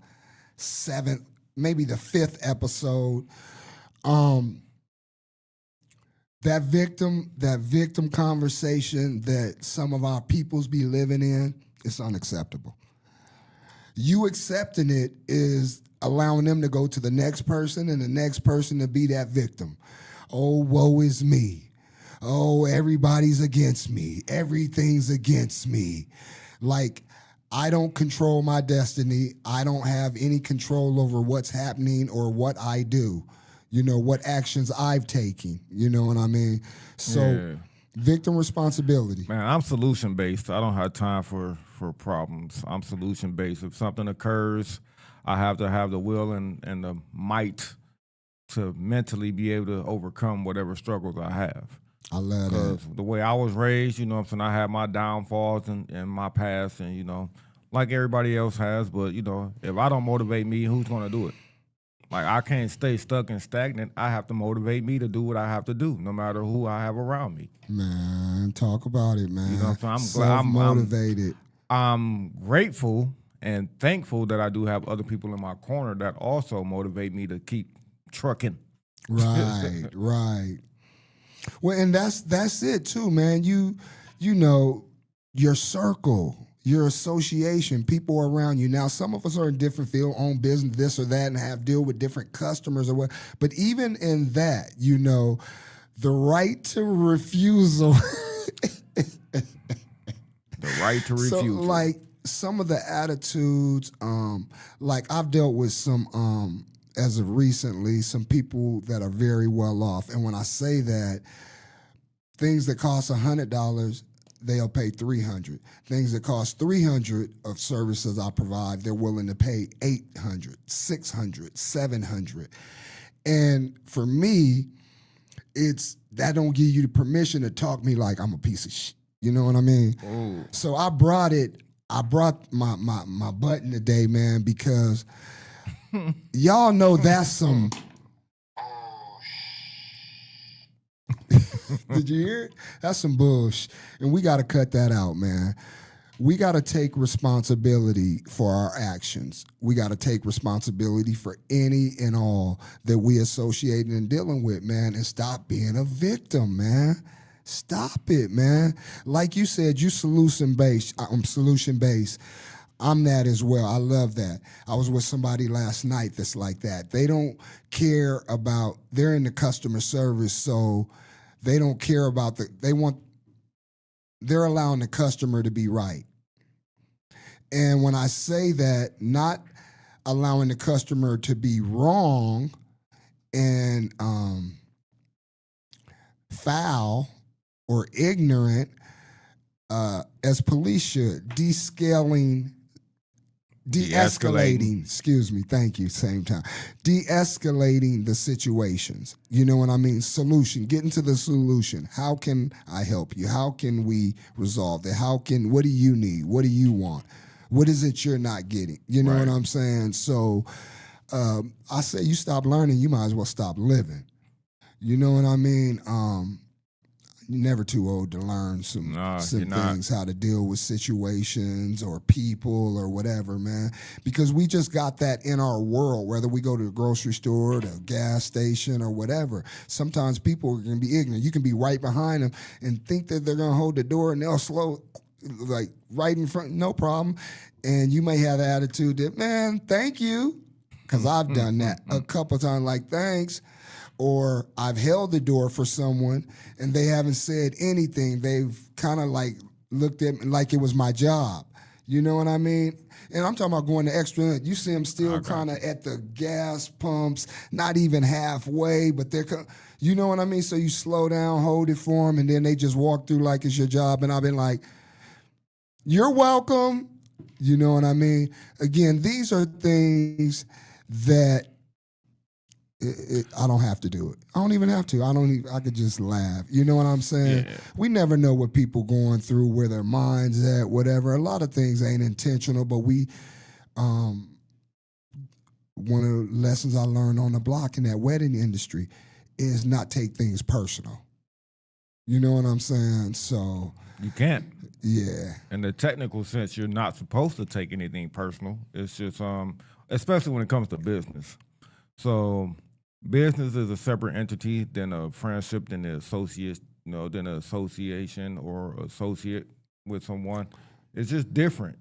7th, maybe the 5th episode. That victim conversation that some of our peoples be living in, it's unacceptable. You accepting it is allowing them to go to the next person and the next person to be that victim. Oh, woe is me. Oh, everybody's against me. Everything's against me. Like, I don't control my destiny. I don't have any control over what's happening or what I do. You know, what actions I've taken. You know what I mean? So, victim responsibility. Man, I'm solution-based. I don't have time for problems. I'm solution-based. If something occurs, I have to have the will and the might to mentally be able to overcome whatever struggles I have. I love that. The way I was raised, you know what I'm saying, I had my downfalls in my past and, you know, like everybody else has. But, you know, if I don't motivate me, who's going to do it? Like, I can't stay stuck and stagnant. I have to motivate me to do what I have to do, no matter who I have around me. Man, talk about it, man. You know what I'm saying? I'm motivated. I'm grateful and thankful that I do have other people in my corner that also motivate me to keep trucking. Right, right. Well, and that's it too, man. You know, your circle, your association, people around you. Now, some of us are in different field, own business, this or that, and have deal with different customers or what. But even in that, you know, the right to refusal. The right to refusal. So, like, some of the attitudes, like I've dealt with some, as of recently, some people that are very well off. And when I say that, things that cost $100, they'll pay $300. Things that cost $300 of services I provide, they're willing to pay $800, $600, $700. And for me, it's that don't give you the permission to talk me like I'm a piece of shit. You know what I mean? Ooh. So I brought my button today, man, because y'all know that's some. Did you hear it? That's some bullshit. And we got to cut that out, man. We got to take responsibility for our actions. We got to take responsibility for any and all that we associate and dealing with, man, and stop being a victim, man. Stop it, man. Like you said, you solution-based. I'm solution-based. I'm that as well. I love that. I was with somebody last night that's like that. They don't care about, they're in the customer service, so they don't care about they're allowing the customer to be right. And when I say that, not allowing the customer to be wrong and foul or ignorant, as police should, descaling De-escalating, excuse me, thank you, same time. De-escalating the situations. You know what I mean? Solution, getting to the solution. How can I help you? How can we resolve that? What do you need? What do you want? What is it you're not getting? You know what I'm saying? So I say you stop learning, you might as well stop living. You know what I mean? You're never too old to learn some things, how to deal with situations or people or whatever, man. Because we just got that in our world, whether we go to the grocery store, the gas station, or whatever. Sometimes people can be ignorant. You can be right behind them and think that they're going to hold the door and they'll slow, like right in front, no problem. And you may have the attitude that, man, thank you. Because I've done that a couple times, like, thanks. Or I've held the door for someone and they haven't said anything. They've kind of like looked at me like it was my job. You know what I mean? And I'm talking about going the extra. You see them still kind of at the gas pumps, not even halfway, but they're, you know what I mean? So you slow down, hold it for them, and then they just walk through like it's your job. And I've been like, you're welcome. You know what I mean? Again, these are things that I don't have to do it. I don't even have to. I could just laugh. You know what I'm saying? Yeah. We never know what people going through, where their minds at, whatever. A lot of things ain't intentional, but one of the lessons I learned on the block in that wedding industry is not take things personal. You know what I'm saying? So you can't. Yeah. In the technical sense, you're not supposed to take anything personal. It's just, especially when it comes to business. So business is a separate entity than a friendship, than the associate, than an association or associate with someone. It's just different.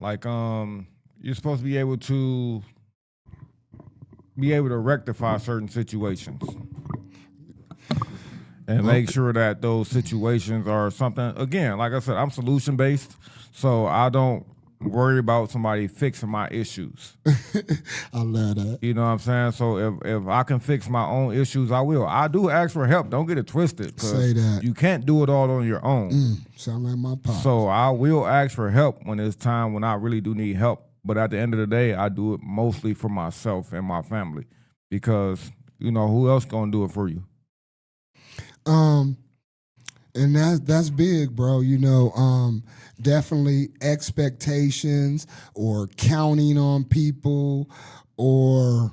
Like you're supposed to be able to rectify certain situations and make sure that those situations are something. Again, like I said, I'm solution based, so I don't worry about somebody fixing my issues. I love that. You know what I'm saying? So if I can fix my own issues, I will. I do ask for help. Don't get it twisted. Say that. You can't do it all on your own. Sound like my pop. So I will ask for help when it's time when I really do need help. But at the end of the day, I do it mostly for myself and my family. Because, who else gonna do it for you? And that's big, bro. Definitely expectations or counting on people, or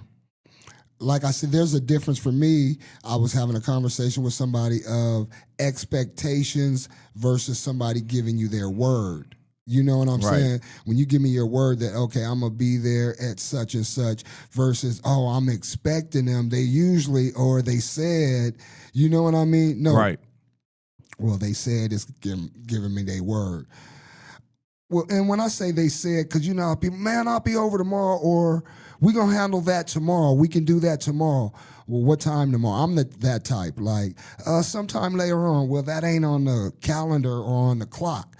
like I said, there's a difference for me. I was having a conversation with somebody of expectations versus somebody giving you their word. You know what I'm saying? When you give me your word that, okay, I'm going to be there at such and such versus, oh, I'm expecting them. They usually, or they said, you know what I mean? No. Right. Well, they said it's giving me their word. Well, and when I say they said, because people, man, I'll be over tomorrow, or we're going to handle that tomorrow. We can do that tomorrow. Well, what time tomorrow? I'm that type. Like, sometime later on. Well, that ain't on the calendar or on the clock.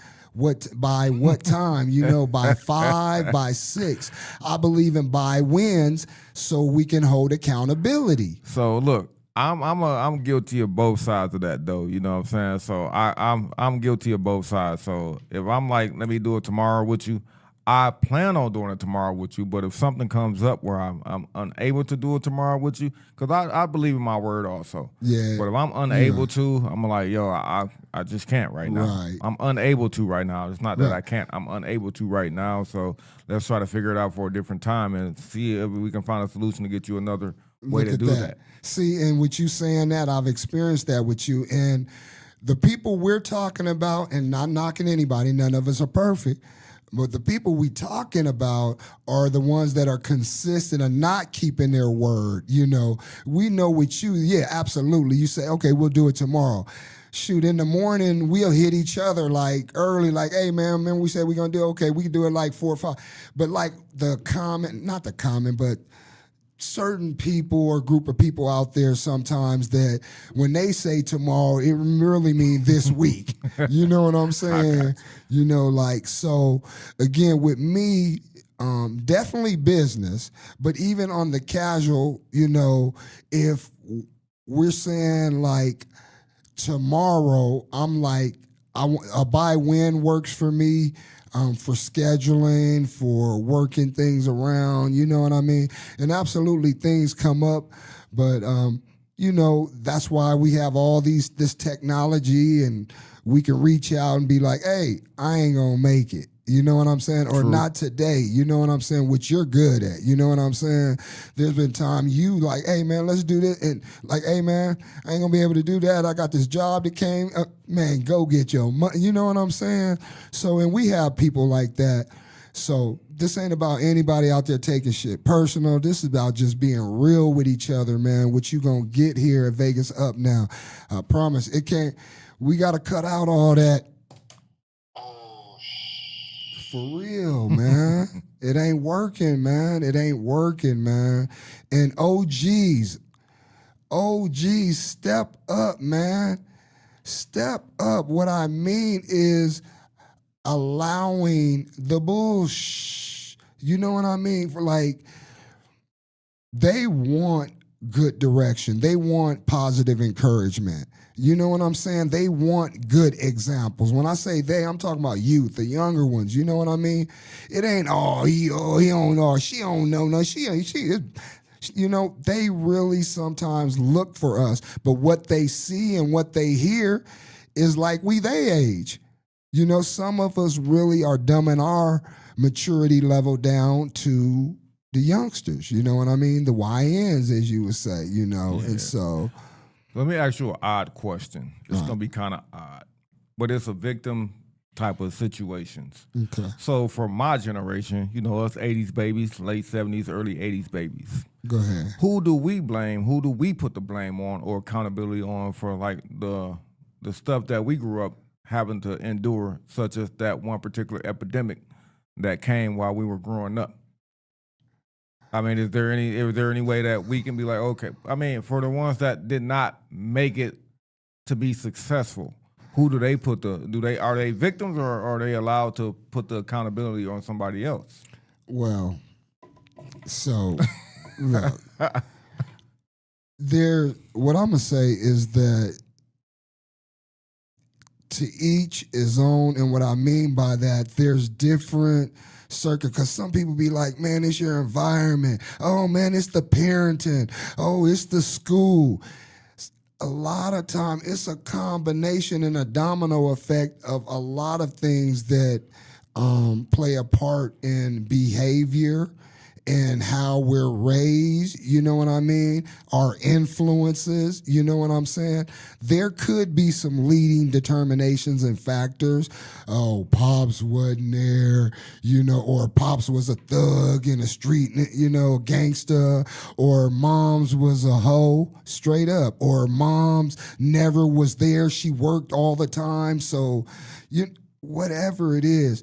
By what time? By 5, by 6. I believe in by wins so we can hold accountability. So look, I'm guilty of both sides of that though. You know what I'm saying? So I'm guilty of both sides. So if I'm like, let me do it tomorrow with you, I plan on doing it tomorrow with you. But if something comes up where I'm unable to do it tomorrow with you, because I believe in my word also. Yeah. But if I'm unable to, I'm like, yo, I just can't right now. Right. I'm unable to right now. It's not that I can't. I'm unable to right now. So let's try to figure it out for a different time and see if we can find a solution to get you another way to do that. See, and with you saying that, I've experienced that with you. And the people we're talking about, and not knocking anybody, none of us are perfect, but the people we talking about are the ones that are consistent and not keeping their word. We know with you, yeah, absolutely. You say, okay, we'll do it tomorrow. Shoot, in the morning, we'll hit each other like early, like, hey, man, remember we said we're going to do it? Okay, we can do it like 4 or 5. But like but certain people or group of people out there sometimes that when they say tomorrow, it really means this week. You know what I'm saying? So again, with me, definitely business, but even on the casual, if we're saying like tomorrow, I'm like, a buy win works for me. for scheduling, for working things around, you know what I mean? And absolutely things come up, but you know, that's why we have all this technology, and we can reach out and be like, hey, I ain't gonna make it. You know what I'm saying? Or not today. You know what I'm saying? Which you're good at. You know what I'm saying? There's been time you like, hey, man, let's do this. And like, hey, man, I ain't going to be able to do that. I got this job that came. Man, go get your money. You know what I'm saying? So, and we have people like that. So this ain't about anybody out there taking shit personal. This is about just being real with each other, man. What you going to get here at Vegas Up Now. I promise. It can't. We got to cut out all that. For real, man. It ain't working, man. It ain't working, man. And OGs, step up, man. Step up. What I mean is allowing the bullshit. You know what I mean? For like, they want good direction. They want positive encouragement. You know what I'm saying? They want good examples. When I say they, I'm talking about youth, the younger ones. You know what I mean? It ain't, he don't know, she don't know, no, she you know, they really sometimes look for us, but what they see and what they hear is like they age. You know, some of us really are dumbing our maturity level down to the youngsters. You know what I mean? The YNs, as you would say, you know, and so... Let me ask you an odd question. It's going to be kind of odd, but it's a victim type of situations. Okay. So for my generation, you know, us 80s babies, late 70s, early 80s babies. Go ahead. Who do we blame? Who do we put the blame on or accountability on for like the stuff that we grew up having to endure, such as that one particular epidemic that came while we were growing up? I mean, is there any way that we can be like, okay, I mean, for the ones that did not make it to be successful, who do they put are they victims, or are they allowed to put the accountability on somebody else? Well, so look, what I'm gonna say is that to each his own, and what I mean by that, there's different circuit, because some people be like, man, it's your environment. Oh, man, it's the parenting. Oh, it's the school. A lot of time, it's a combination and a domino effect of a lot of things that play a part in behavior and how we're raised, you know what I mean? Our influences, you know what I'm saying? There could be some leading determinations and factors. Oh, Pops wasn't there, you know, or Pops was a thug in the street, you know, gangster, or Mom's was a hoe, straight up, or Mom's never was there, she worked all the time, so whatever it is.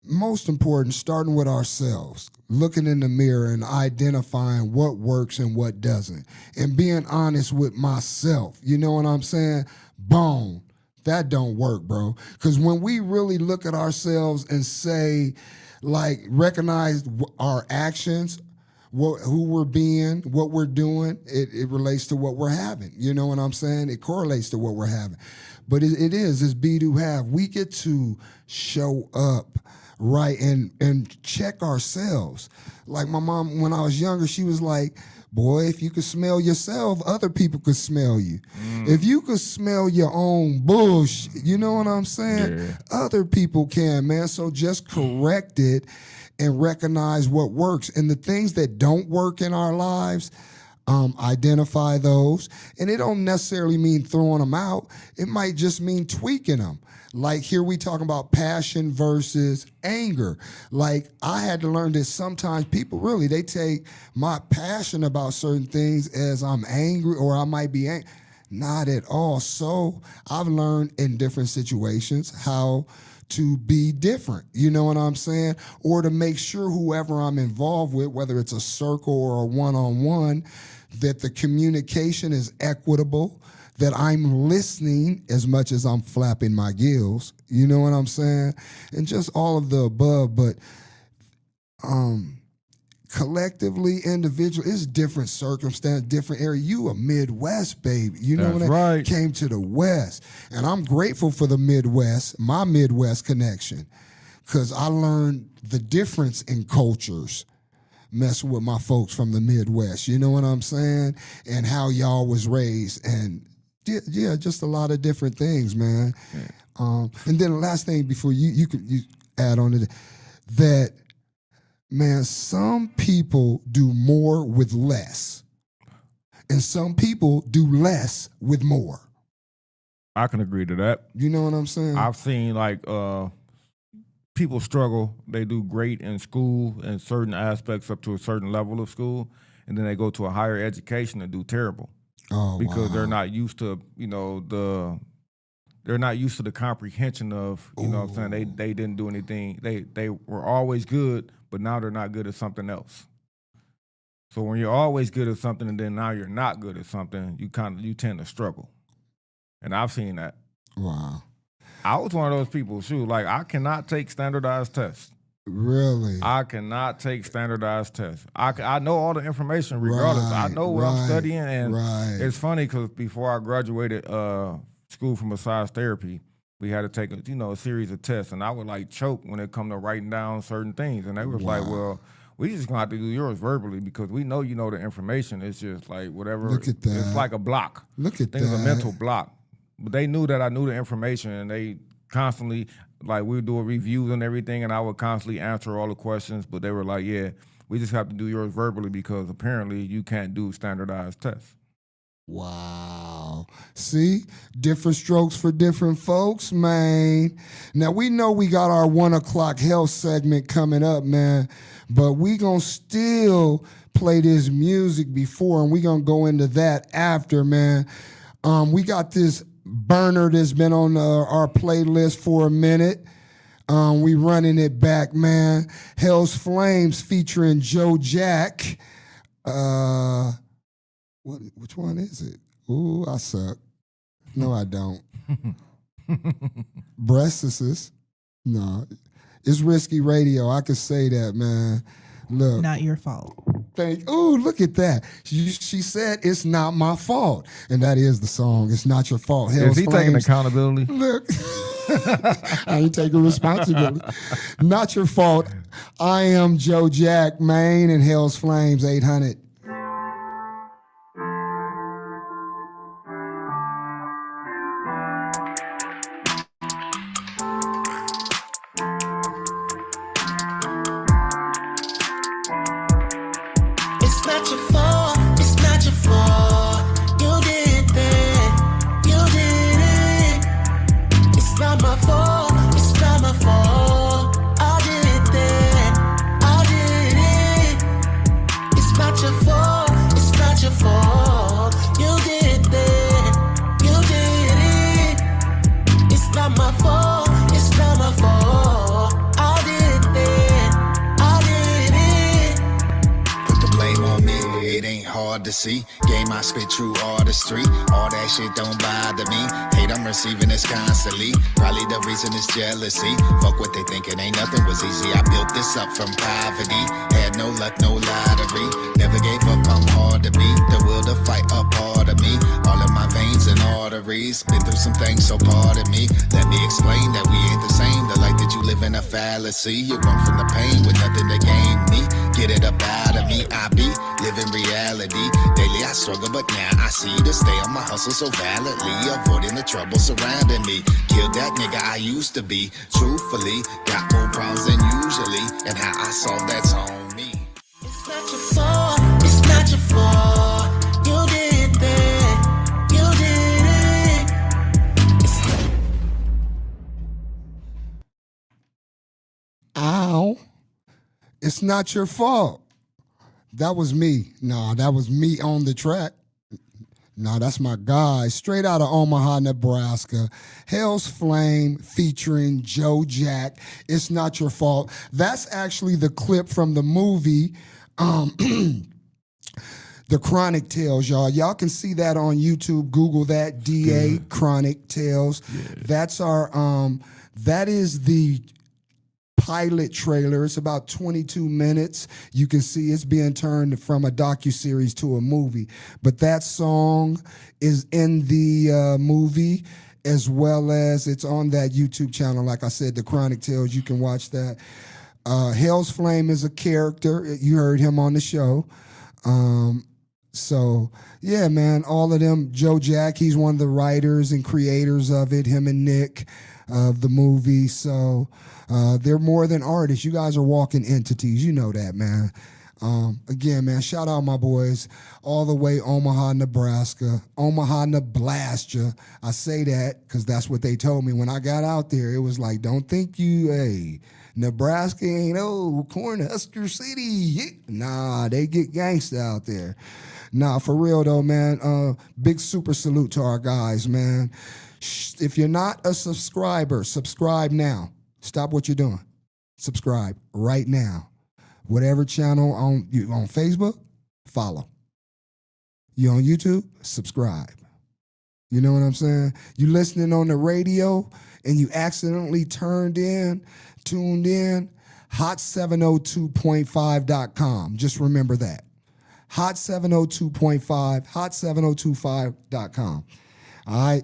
Most important, starting with ourselves, looking in the mirror and identifying what works and what doesn't, and being honest with myself. You know what I'm saying? Bone, that don't work, bro. Because when we really look at ourselves and say, like, recognize our actions, who we're being, what we're doing, it relates to what we're having. You know what I'm saying? It correlates to what we're having. But it's be to have. We get to show up right and check ourselves. Like my mom, when I was younger, she was like, boy, if you could smell yourself, other people could smell you. If you could smell your own bullshit, you know what I'm saying? Yeah. Other people can, man. So just correct it and recognize what works. And the things that don't work in our lives, identify those. And it don't necessarily mean throwing them out. It might just mean tweaking them. Like here we talking about passion versus anger. Like I had to learn that sometimes people really, they take my passion about certain things as I'm angry or I might be angry. Not at all. So I've learned in different situations how to be different, you know what I'm saying? Or to make sure whoever I'm involved with, whether it's a circle or a one-on-one, that the communication is equitable, that I'm listening as much as I'm flapping my gills, you know what I'm saying? And just all of the above, but collectively, individually, it's different circumstance, different area. You a Midwest baby, you know what I came to the West, and I'm grateful for the Midwest, my Midwest connection, because I learned the difference in cultures messing with my folks from the Midwest. You know what I'm saying? And how y'all was raised. And yeah, just a lot of different things, man. And then the last thing before you add on to that, man, some people do more with less. And some people do less with more. I can agree to that. You know what I'm saying? I've seen like people struggle. They do great in school in certain aspects up to a certain level of school, and then they go to a higher education and do terrible. Oh, because wow. they're not used to, they're not used to the comprehension of, you know what I'm saying? They didn't do anything. They were always good, but now they're not good at something else. So when you're always good at something and then now you're not good at something, you tend to struggle. And I've seen that. Wow. I was one of those people, like I cannot take standardized tests. Really? I cannot take standardized tests. I know all the information regardless. I know what I'm studying. And it's funny because before I graduated school for massage therapy, we had to take a series of tests. And I would like choke when it come to writing down certain things. And they was like, well, we just gonna have to do yours verbally because we know you know the information. It's just like whatever. Look at that. It's like a block. Look at that. It's a mental block. But they knew that I knew the information, and they constantly, like, we would do a review and everything, and I would constantly answer all the questions. But they were like, yeah, we just have to do yours verbally because apparently you can't do standardized tests. Wow. See? Different strokes for different folks, man. Now, we know we got our 1 o'clock health segment coming up, man, but we going to still play this music before, and we going to go into that after, man. We got this burner that's been on our playlist for a minute. We running it back, man. Hell's Flames featuring Joe Jack. Which one is it? Ooh, I suck. No, I don't. Breastises. No. It's risky radio. I could say that, man. Look. Not your fault. Ooh, look at that. She said, it's not my fault. And that is the song. It's not your fault. Is he taking accountability? Look. I ain't taking responsibility. Not your fault. I am Joe Jack, Maine, and Hell's Flames 800. To see game, I spit true artistry. All that shit don't bother me. Hate, I'm receiving this constantly. Probably the reason is jealousy. Fuck what they thinking, ain't nothing was easy. I built this up from poverty. Had no luck, no lottery. Never gave up, I'm hard to beat. The will to fight a part of me. All of my veins and arteries. Been through some things, so pardon me. Let me explain that we ain't the same. The life that you live in a fallacy. You run from the pain with nothing to gain me. Get it up out of me, I be living reality. Daily I struggle, but now I see to stay on my hustle so validly. Avoiding the trouble surrounding me. Killed that nigga I used to be. Truthfully, got more problems than usually. And how I solve that's on me. It's not your fault, it's not your fault. You did that, you did it. Ow. It's not your fault. That was me. Nah, that was me on the track. Nah, that's my guy. Straight out of Omaha, Nebraska. Hell's Flame featuring Joe Jack. It's not your fault. That's actually the clip from the movie, The Chronic Tales, y'all. Y'all can see that on YouTube. Google that, DA Chronic Tales. Yeah. That's our, that is the pilot trailer. It's about 22 minutes. You can see it's being turned from a docuseries to a movie. But that song is in the movie, as well as it's on that YouTube channel. Like I said, The Chronic Tales, you can watch that. Hell's Flame is a character. You heard him on the show. So, yeah, man, all of them. Joe Jack, he's one of the writers and creators of it, him and Nick of the movie. So they're more than artists. You guys are walking entities. You know that, man. Again, man, shout out my boys all the way Omaha, Nebraska. Omaha, Nebraska. I say that because that's what they told me when I got out there. It was like, don't think hey, Nebraska ain't Cornhusker City. Nah, they get gangsta out there. Nah, for real though, man. Big super salute to our guys, man. If you're not a subscriber, subscribe now. Stop what you're doing. Subscribe right now. Whatever channel on Facebook, follow. You on YouTube, subscribe. You know what I'm saying? You listening on the radio and you accidentally tuned in, hot702.5.com. Just remember that. Hot702.5, hot7025.com. All right.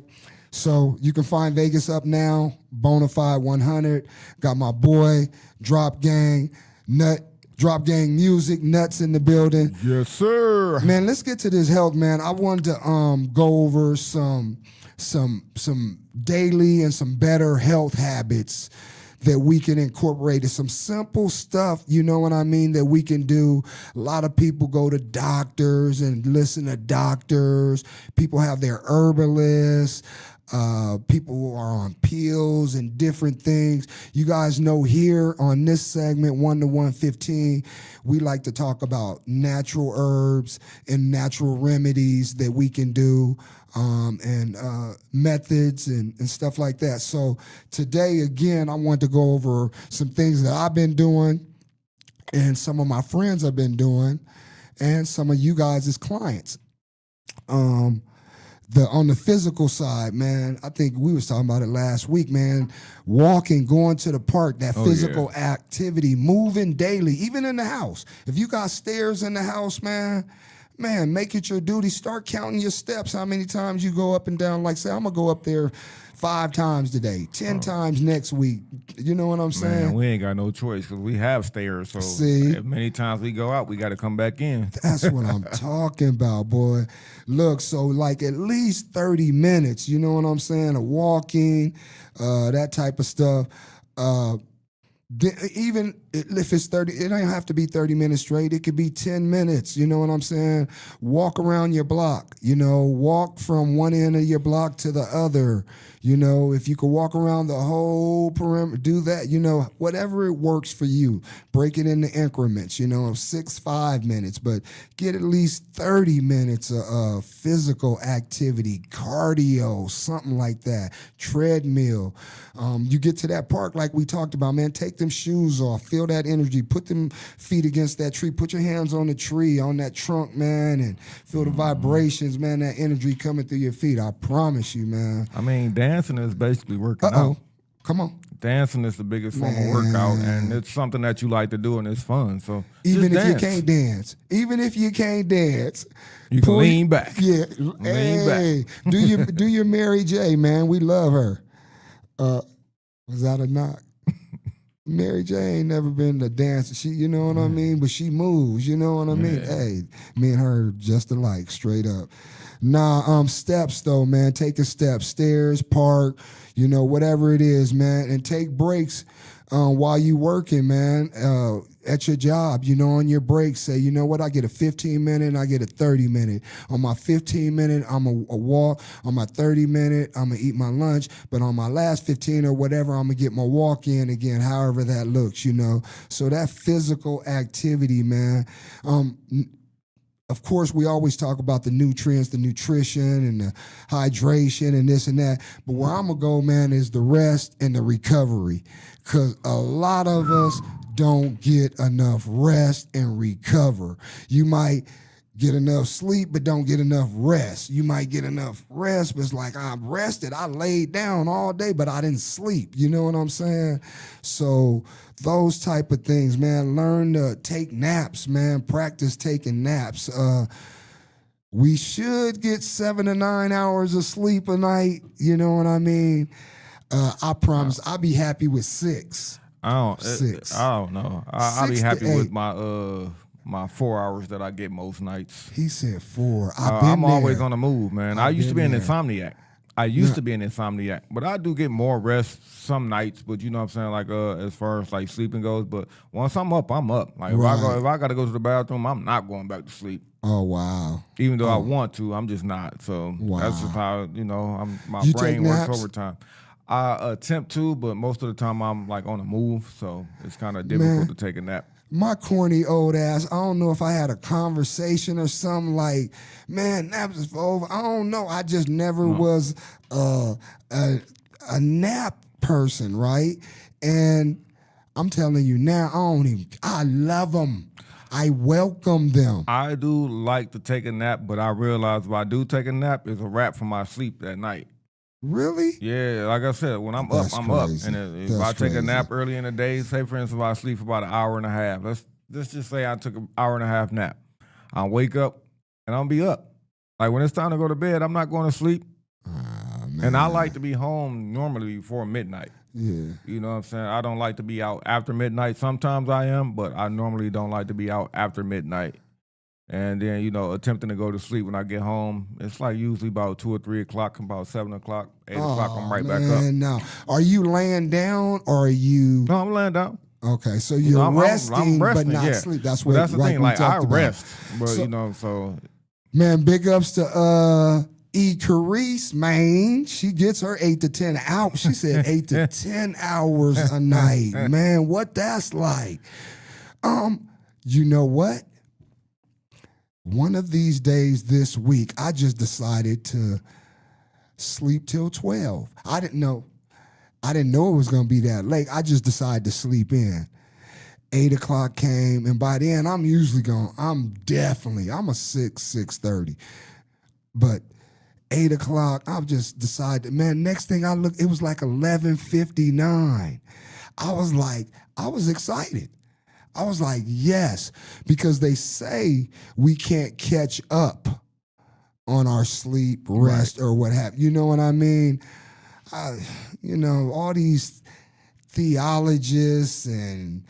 So you can find Vegas up now, BONAFIED100. Got my boy, Drop Gang Music, Nuts in the building. Yes, sir. Man, let's get to this health, man. I wanted to go over some daily and some better health habits that we can incorporate. It's some simple stuff, you know what I mean, that we can do. A lot of people go to doctors and listen to doctors. People have their herbalists. People are on pills and different things. You guys know here on this segment, 1 to 115, we like to talk about natural herbs and natural remedies that we can do, and methods and stuff like that. So today, again, I want to go over some things that I've been doing and some of my friends have been doing and some of you guys as clients. On the physical side, man, I think we was talking about it last week, man. Walking, going to the park, that physical activity, moving daily, even in the house. If you got stairs in the house, man, make it your duty. Start counting your steps, how many times you go up and down. Like, say, I'm going to go up there 5 times today, 10 times next week. You know what I'm saying? Man, we ain't got no choice because we have stairs. So many times we go out, we got to come back in. That's what I'm talking about, boy. Look, so like at least 30 minutes, you know what I'm saying? Of walking, that type of stuff. Even if it's 30, it don't have to be 30 minutes straight. It could be 10 minutes. You know what I'm saying? Walk around your block, walk from one end of your block to the other. If you could walk around the whole perimeter, do that, whatever it works for you. Break it into increments, 6, 5 minutes, but get at least 30 minutes of physical activity, cardio, something like that, treadmill. You get to that park like we talked about, man, take them shoes off, feel that energy, put them feet against that tree, put your hands on the tree, on that trunk, man, and feel the vibrations, man, that energy coming through your feet. I promise you, man. I mean, dancing is basically working out. Come on. Dancing is the biggest form of workout, and it's something that you like to do, and it's fun. So even if you can't dance, you can lean back. Yeah, lean back. do your Mary J, man. We love her. Was that a knock? Mary J ain't never been a dancer. She, you know what I mean? But she moves, you know what I mean? Hey, me and her just alike, straight up. Nah, steps though, man. Take a step, stairs, park, whatever it is, man. And take breaks while you working, man, at your job, on your break. Say, you know what, I get a 15-minute and I get a 30-minute. On my 15-minute, I'm going to walk. On my 30-minute, I'm going to eat my lunch. But on my last 15 or whatever, I'm going to get my walk in again, however that looks, So that physical activity, man. Of course, we always talk about the nutrients, the nutrition, and the hydration, and this and that. But where I'm going to go, man, is the rest and the recovery. Because a lot of us don't get enough rest and recover. You might get enough sleep, but don't get enough rest. You might get enough rest, but it's like, I'm rested. I laid down all day, but I didn't sleep. You know what I'm saying? So those type of things, man. Learn to take naps, man. Practice taking naps. we should get 7 to 9 hours of sleep a night. You know what I mean? I promise I'll be happy with 6. I don't 6. I don't know. I'll be 6 to happy 8. with my 4 hours that I get most nights. He said 4. I'm always on the move, man. I used to be an there. insomniac. But I do get more rest some nights. But you know what I'm saying, like as far as like sleeping goes. But once I'm up, I'm up. Like if I got to go to the bathroom, I'm not going back to sleep. Oh wow! Even though I want to, I'm just not. So that's just how my brain works overtime. I attempt to, but most of the time I'm like on the move, so it's kind of difficult to take a nap. My corny old ass, I don't know if I had a conversation or something like, man, naps is over. I don't know. I just never was a nap person, right? And I'm telling you now, I love them. I welcome them. I do like to take a nap, but I realize if I do take a nap, it's a wrap for my sleep that night. Really? Yeah, like I said, when I'm up, I'm crazy. Up. And if I take a nap early in the day, say for instance, if I sleep for about an hour and a half, let's just say I took an hour and a half nap. I'll wake up and I'll be up. Like when it's time to go to bed, I'm not going to sleep. And I like to be home normally before midnight. Yeah. You know what I'm saying? I don't like to be out after midnight. Sometimes I am, but I normally don't like to be out after midnight. And then, attempting to go to sleep when I get home, it's like usually about 2 or 3 o'clock, about 7 o'clock, 8 o'clock, I'm right back up. No. Are you laying down or are you? No, I'm laying down. Okay, so you're resting, I'm resting, but not yeah. sleep. That's the thing. Like I rest, about. but so. Man, big ups to E. Carice, man. She gets her 8 to 10 hours. She said 8 to 10 hours a night. Man, what that's like. You know what? One of these days this week, I just decided to sleep till 12. I didn't know it was going to be that late. I just decided to sleep in. 8 o'clock came, and by then, I'm usually going, I'm a 6:30. But 8 o'clock, I've just decided, man, next thing I look, it was like 11:59. I was excited. I was like, yes, because they say we can't catch up on our sleep, rest, or what have you. You know what I mean? All these theologists and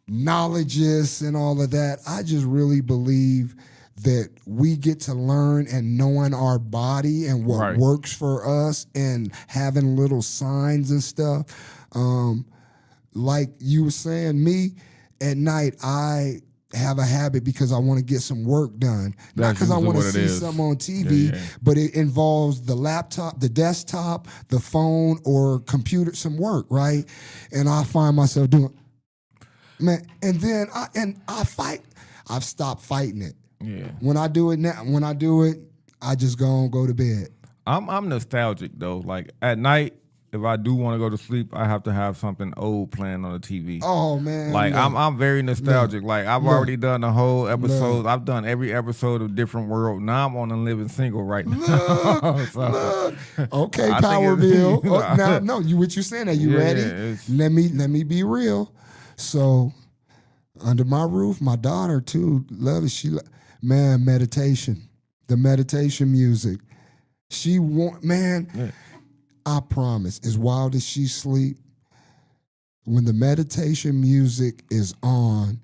knowledgists and all of that, I just really believe that we get to learn and knowing our body and what works for us and having little signs and stuff. Like you were saying, me, at night, I have a habit because I want to get some work done. Not because I want to see something on TV, but it involves the laptop, the desktop, the phone, or computer, some work, right? And I find myself doing, man, and then I fight. I've stopped fighting it. Yeah. When I do it, I just go to bed. I'm nostalgic though. Like at night, if I do want to go to sleep, I have to have something old playing on the TV. Oh man! Like I'm very nostalgic. Like I've already done the whole episode. I've done every episode of Different World. Now I'm on a Living Single right now. Look. Okay, Power Bill. What you saying? Are you ready? Let me be real. So, under my roof, my daughter too loves it. Meditation, the meditation music. I promise, as wild as she sleep, when the meditation music is on,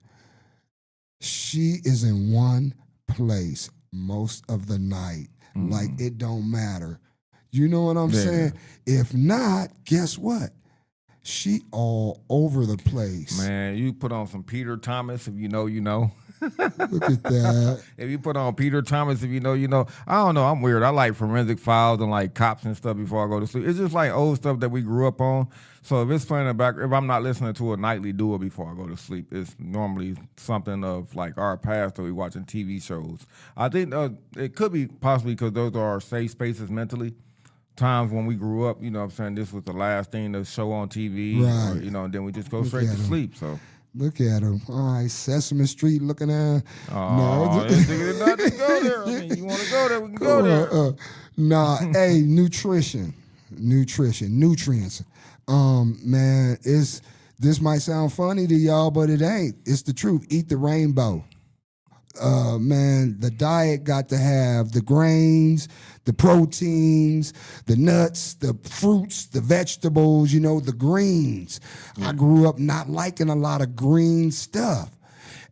she is in one place most of the night. Like it don't matter. You know what I'm saying? If not, guess what? She all over the place. Man, you put on some Peter Thomas, if you know, you know. Look at that. If you put on Peter Thomas, if you know, you know. I don't know. I'm weird. I like Forensic Files and like Cops and stuff before I go to sleep. It's just like old stuff that we grew up on. So if it's playing in the back, if I'm not listening to a nightly duo before I go to sleep, it's normally something of like our past that we watching TV shows. I think it could be possibly because those are our safe spaces mentally. Times when we grew up, you know what I'm saying, this was the last thing to show on TV, right. Or, you know, and then we just go straight to sleep. So look at him. All right, Sesame Street looking at. Oh, this nigga did not just go there. I mean, you want to go there, we can go there. Hey, nutrients. Man, this might sound funny to y'all, but it ain't. It's the truth. Eat the rainbow. man, the diet got to have the grains, the proteins, the nuts, the fruits, the vegetables, the greens. I grew up not liking a lot of green stuff.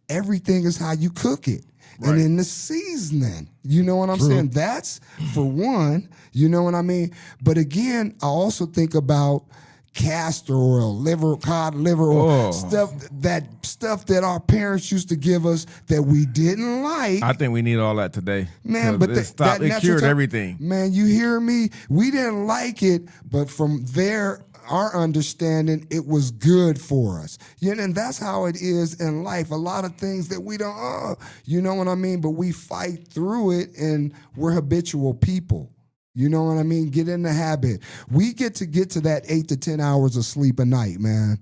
Everything is how you cook it. Right. And in the seasoning, you know what I'm saying? That's for one, you know what I mean? But again, I also think about castor oil, cod liver oil, stuff that our parents used to give us that we didn't like. I think we need all that today. Man, but it cured everything. Man, you hear me? We didn't like it, but from there, our understanding, it was good for us. And that's how it is in life. A lot of things that we don't, you know what I mean? But we fight through it, and we're habitual people. You know what I mean? Get in the habit. We get to that 8 to 10 hours of sleep a night, man.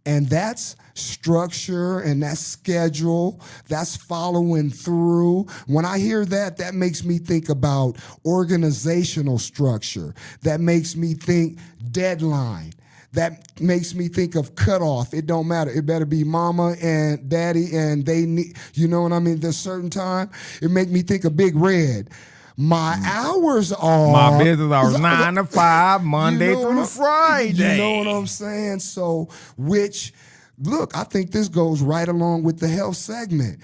And that's structure and that's schedule. That's following through. When I hear that, that makes me think about organizational structure. That makes me think deadline. That makes me think of cutoff. It don't matter. It better be mama and daddy, and they need, you know what I mean? There's certain time. It make me think of Big Red. My hours are... My business hours 9 to 5, Monday through Friday. You know what I'm saying? So, look, I think this goes right along with the health segment.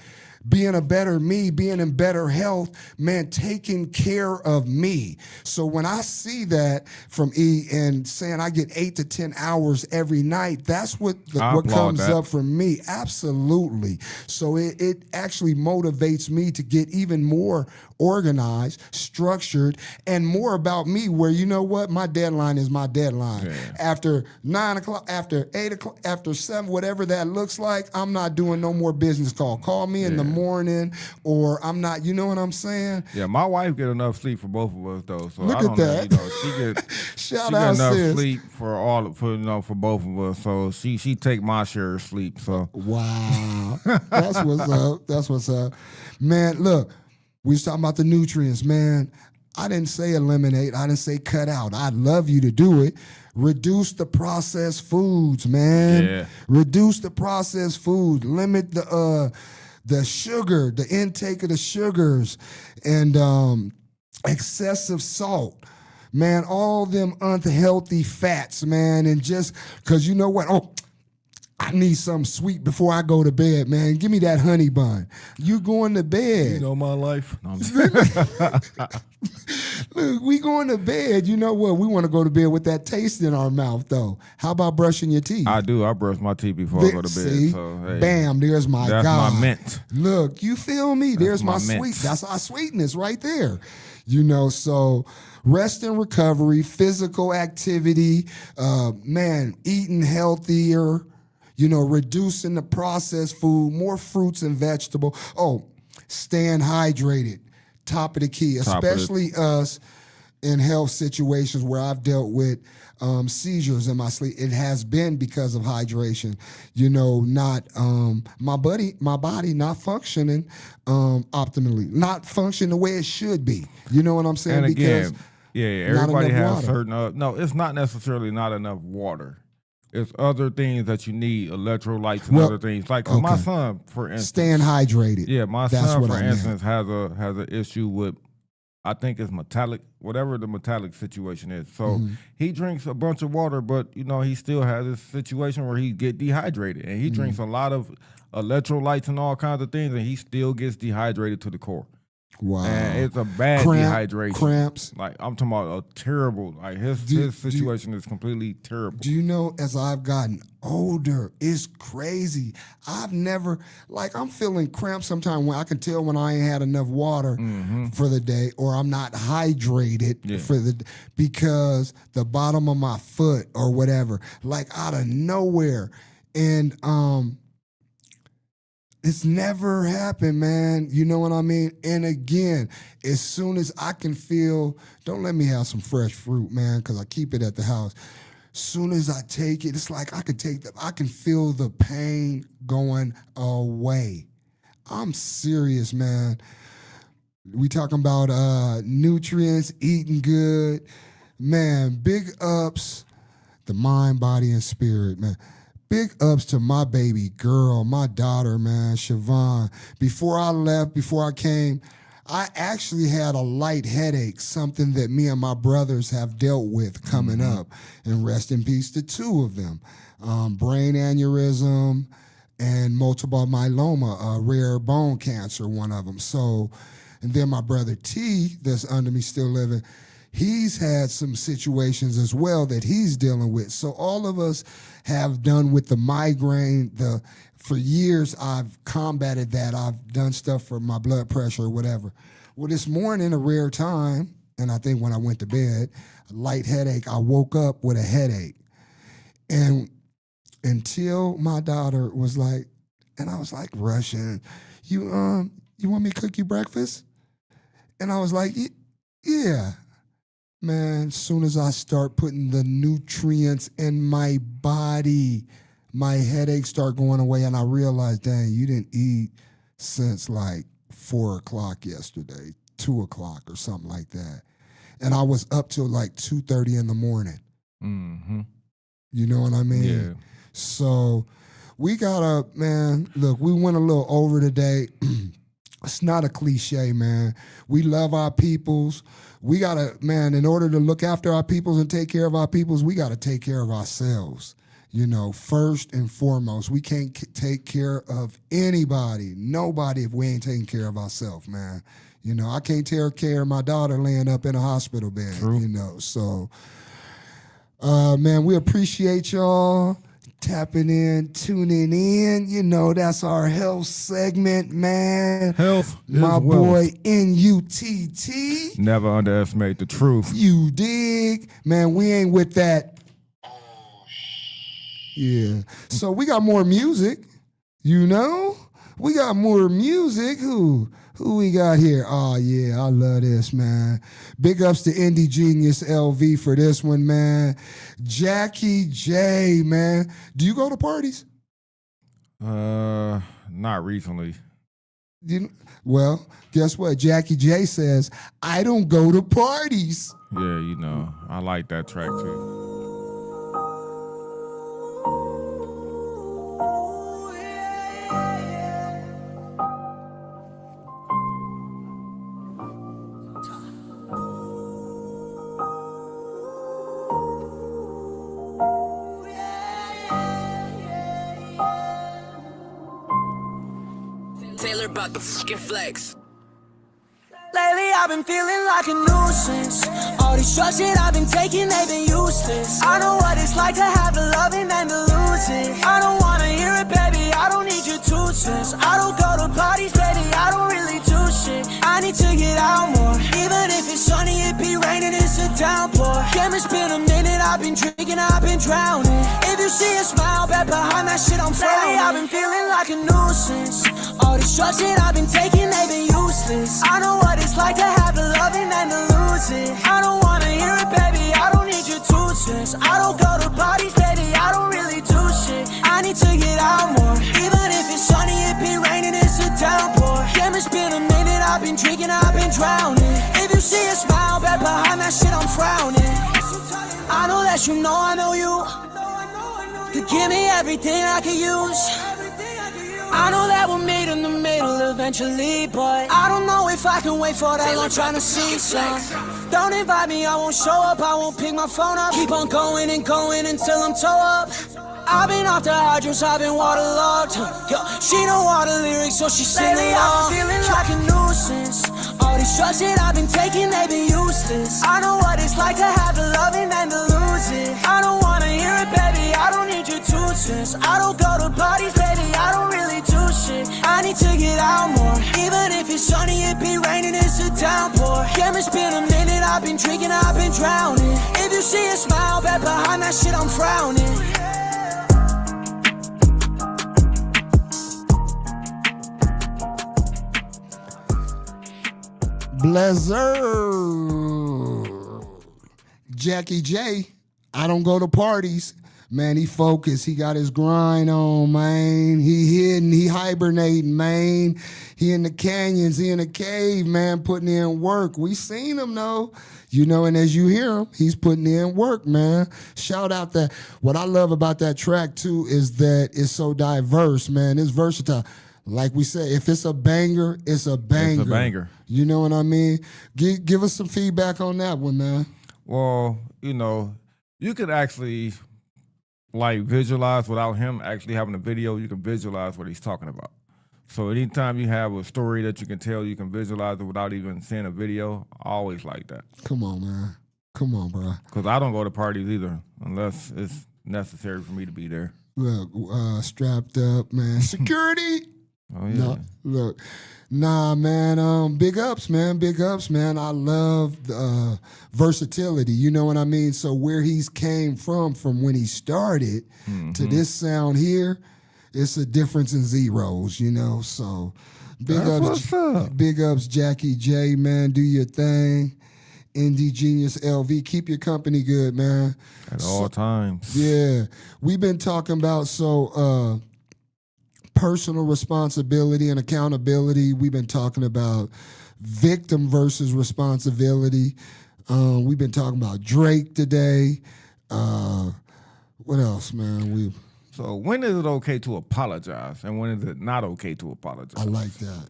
Being a better me, being in better health, man, taking care of me. So when I see that from E and saying I get 8 to 10 hours every night, that's what comes up for me. Absolutely. So it actually motivates me to get even more organized, structured, and more about me, where you know what? My deadline is my deadline. Yeah. After 9 o'clock, after 8 o'clock, after 7, whatever that looks like, I'm not doing no more business call. Call me in the morning, or I'm not, you know what I'm saying? Yeah, my wife get enough sleep for both of us though. So look I don't at that. Know, she get enough sleep for both of us. So she take my share of sleep. So wow. That's what's up. That's what's up. Man, look. We was talking about the nutrients, man. I didn't say eliminate. I didn't say cut out. I'd love you to do it. Reduce the processed foods, man. Yeah. Reduce the processed food. Limit the sugar, the intake of the sugars, and excessive salt. Man, all them unhealthy fats, man. And just because you know what? I need something sweet before I go to bed, man. Give me that honey bun. You going to bed. You know my life. No, Look, we going to bed. You know what? We want to go to bed with that taste in our mouth, though. How about brushing your teeth? I do. I brush my teeth before I go to bed. See? So, hey, bam, there's my that's God. My mint. Look, you feel me? There's my sweet. That's our sweetness right there. So rest and recovery, physical activity, man, eating healthier, reducing the processed food, more fruits and vegetables. Staying hydrated, top of the key, especially us in health situations where I've dealt with seizures in my sleep. It has been because of hydration, not my body not functioning optimally, not functioning the way it should be. You know what I'm saying? And again, everybody has water. certain. No, it's not necessarily not enough water. It's other things that you need, electrolytes and other things. Like my son, for instance, staying hydrated. Yeah, my son, for instance, has an issue with, I think it's metallic, whatever the metallic situation is. So he drinks a bunch of water, but he still has this situation where he get dehydrated, and he drinks a lot of electrolytes and all kinds of things, and he still gets dehydrated to the core. Wow. And it's a bad dehydration. Cramps. Like, I'm talking about a terrible, like his situation is completely terrible. Do you know, as I've gotten older, it's crazy. I've never, I'm feeling cramps sometimes when I can tell when I ain't had enough water for the day, or I'm not hydrated because the bottom of my foot or whatever, out of nowhere. And, it's never happened, man. You know what I mean? And again, as soon as I can feel, don't let me have some fresh fruit, man, because I keep it at the house. Soon as I take it, it's like I can feel the pain going away. I'm serious, man. We talking about nutrients, eating good. Man, big ups, the mind, body, and spirit, man. big ups to my baby girl, my daughter, man, Siobhan. Before I left, before I came, I actually had a light headache, something that me and my brothers have dealt with coming up. And rest in peace to two of them. Brain aneurysm and multiple myeloma, rare bone cancer, one of them. So, and then my brother T, that's under me still living, he's had some situations as well that he's dealing with. So all of us have done with the migraine. For years, I've combated that. I've done stuff for my blood pressure or whatever. Well, this morning, a rare time, and I think when I went to bed, a light headache, I woke up with a headache. And until my daughter was like, and I was like rushing, you want me to cook you breakfast? And I was like, yeah. Man, as soon as I start putting the nutrients in my body, my headaches start going away, and I realized, dang, you didn't eat since like 4 o'clock yesterday, 2 o'clock or something like that. And I was up till like 2:30 in the morning. Mm-hmm. You know what I mean? Yeah. So we gotta, man, look, we went a little over today. It's not a cliche, man. We love our peoples. We gotta, man, in order to look after our peoples and take care of our peoples, we gotta take care of ourselves. You know, first and foremost, we can't take care of anybody, nobody, if we ain't taking care of ourselves, man. You know, I can't take care of my daughter laying up in a hospital bed, you know. So, man, we appreciate y'all tapping in, tuning in. You know, that's our health segment, man. Health is my wealth. boy NUTT. Never underestimate the truth. You dig? Man, we ain't with that. Yeah. So we got more music, you know? We got more music. Who we got here? Oh, yeah, I love this, man. Big ups to Indie Genius LV for this one, man. Jackie J, man. Do you go to parties? Not recently. Well, guess what? Jackie J says, I don't go to parties. Yeah, you know, I like that track too. Taylor about the fucking flex. Lately I've been feeling like a nuisance. All these drugs that I've been taking, they've been useless. I know what it's like to have the loving and to lose it. I don't wanna hear it, baby, I don't need your 2 cents. I don't go to parties, baby, I don't really do shit. I need to get out more. Even if it's sunny, it be raining, it's a downpour. Damn, it's been a minute, I've been drinking, I've been drowning. If you see a smile back behind that shit, I'm frowning. Lately I've been feeling like a nuisance. All these drugs that I've been taking, they've been useless. I know what it's like to have the loving and to lose it. I don't wanna hear it, baby, I don't need your 2 cents. I don't go to parties, baby, I don't really do shit. I need to get out more. Even if it's sunny, it be raining, it's a downpour. Damn, it's been a minute, I've been drinking, I've been drowning. If you see a smile back behind that shit, I'm frowning. I know that you know I know you. To give me everything I could use. I know that we'll meet in the middle eventually, but I don't know if I can wait for that long trying to see some. Don't invite me, I won't show up, I won't pick my phone up. Keep on going and going until I'm toe up. I've been off the hydrants, I've been waterlogged. Yo, she don't want the lyrics, so she sing along. I've been feeling like a nuisance. All these drugs that I've been taking, they've been useless. I know what it's like to have the loving and to lose it. I don't wanna hear it, baby, I don't need your 2 cents. I don't go to parties, baby, I don't really do shit. I need to get out more. Even if it's sunny, it be raining, it's a downpour. Damn, it's been a minute, I've been drinking, I've been drowning. If you see a smile back behind that shit, I'm frowning. Blazer. Jackie J, I don't go to parties. Man, he focused. He got his grind on, man. He hidden. He hibernating, man. He in the canyons. He in the cave, man, putting in work. We seen him, though. You know, and as you hear him, he's putting in work, man. Shout out that. What I love about that track, too, is that it's so diverse, man. It's versatile. Like we said, if it's a banger, it's a banger. It's a banger. You know what I mean? Give us some feedback on that one, man. Well, you know, you could actually, like, visualize without him actually having a video. You can visualize what he's talking about. So anytime you have a story that you can tell, you can visualize it without even seeing a video. I always like that. Come on, man. Come on, bro. Because I don't go to parties either unless it's necessary for me to be there. Look, strapped up, man. Security. Oh, yeah. No, look. Nah, man. Big ups, man. Big ups, man. I love versatility. You know what I mean? So where he's came from when he started to this sound here, it's a difference in zeros, you know. So big ups, Jackie J, man. Do your thing. Indie Genius LV, keep your company good, man. At all times. Yeah. We've been talking about personal responsibility and accountability. We've been talking about victim versus responsibility. We've been talking about Drake today. What else, man? So when is it okay to apologize, and when is it not okay to apologize? I like that.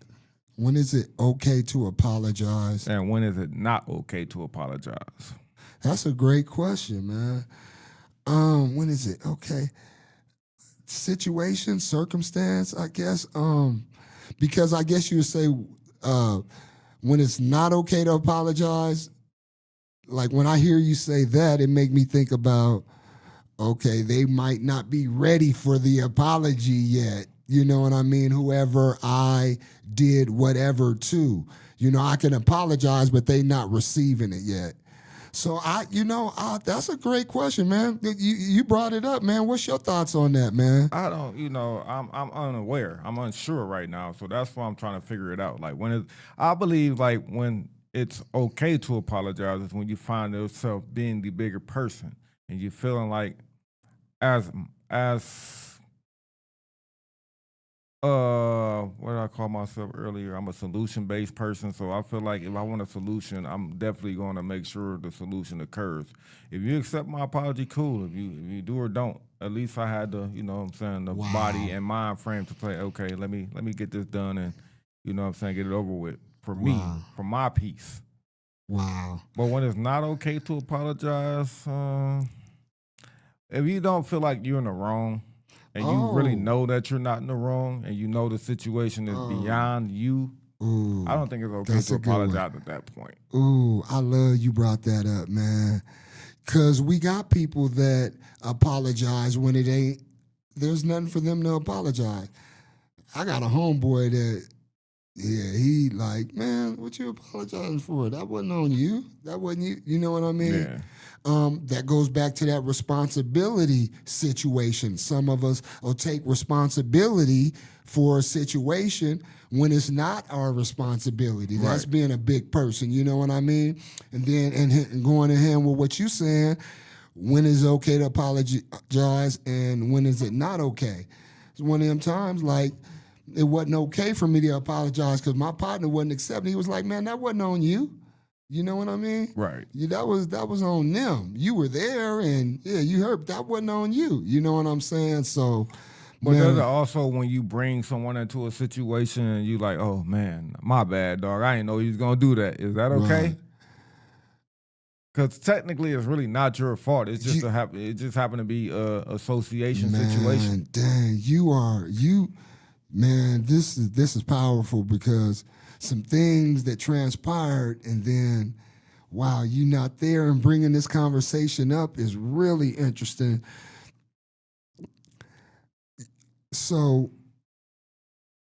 When is it okay to apologize? And when is it not okay to apologize? That's a great question, man. When is it okay? Situation, circumstance, I guess. Because I guess you would say when it's not okay to apologize, like when I hear you say that, it make me think about, okay, they might not be ready for the apology yet. You know what I mean? Whoever I did whatever to. You know, I can apologize, but they not receiving it yet. So that's a great question, man. You brought it up, man. What's your thoughts on that, man? I don't, I'm unaware. I'm unsure right now. So that's why I'm trying to figure it out. Like I believe like when it's okay to apologize is when you find yourself being the bigger person and you're feeling like as what did I call myself earlier? I'm a solution-based person, so I feel like if I want a solution, I'm definitely going to make sure the solution occurs. If you accept my apology, cool. If you do or don't, at least I had the, the body and mind frame to say, okay, let me get this done and, get it over with for me, for my peace. Wow. But when it's not okay to apologize, if you don't feel like you're in the wrong, and you really know that you're not in the wrong, and you know the situation is beyond you, I don't think it's okay to apologize at that point. Ooh, I love you brought that up, man. Because we got people that apologize when it ain't, there's nothing for them to apologize. I got a homeboy that, he like, man, what you apologizing for? That wasn't on you. That wasn't you. You know what I mean? Yeah. That goes back to that responsibility situation. Some of us will take responsibility for a situation when it's not our responsibility. Right. That's being a big person, you know what I mean? And then and going to him with what you saying, when is it okay to apologize and when is it not okay? It's one of them times like it wasn't okay for me to apologize because my partner wasn't accepting. He was like, man, that wasn't on you. You know what I mean? Right. That was on them. You were there, and you heard that wasn't on you. You know what I'm saying? So, but there's also when you bring someone into a situation and you like, oh man, my bad, dog. I didn't know he was gonna do that. Is that okay? Because technically, it's really not your fault. It's just it just happened to be a association situation. Dang, man. This is powerful because some things that transpired and then, wow, you not there and bringing this conversation up is really interesting. So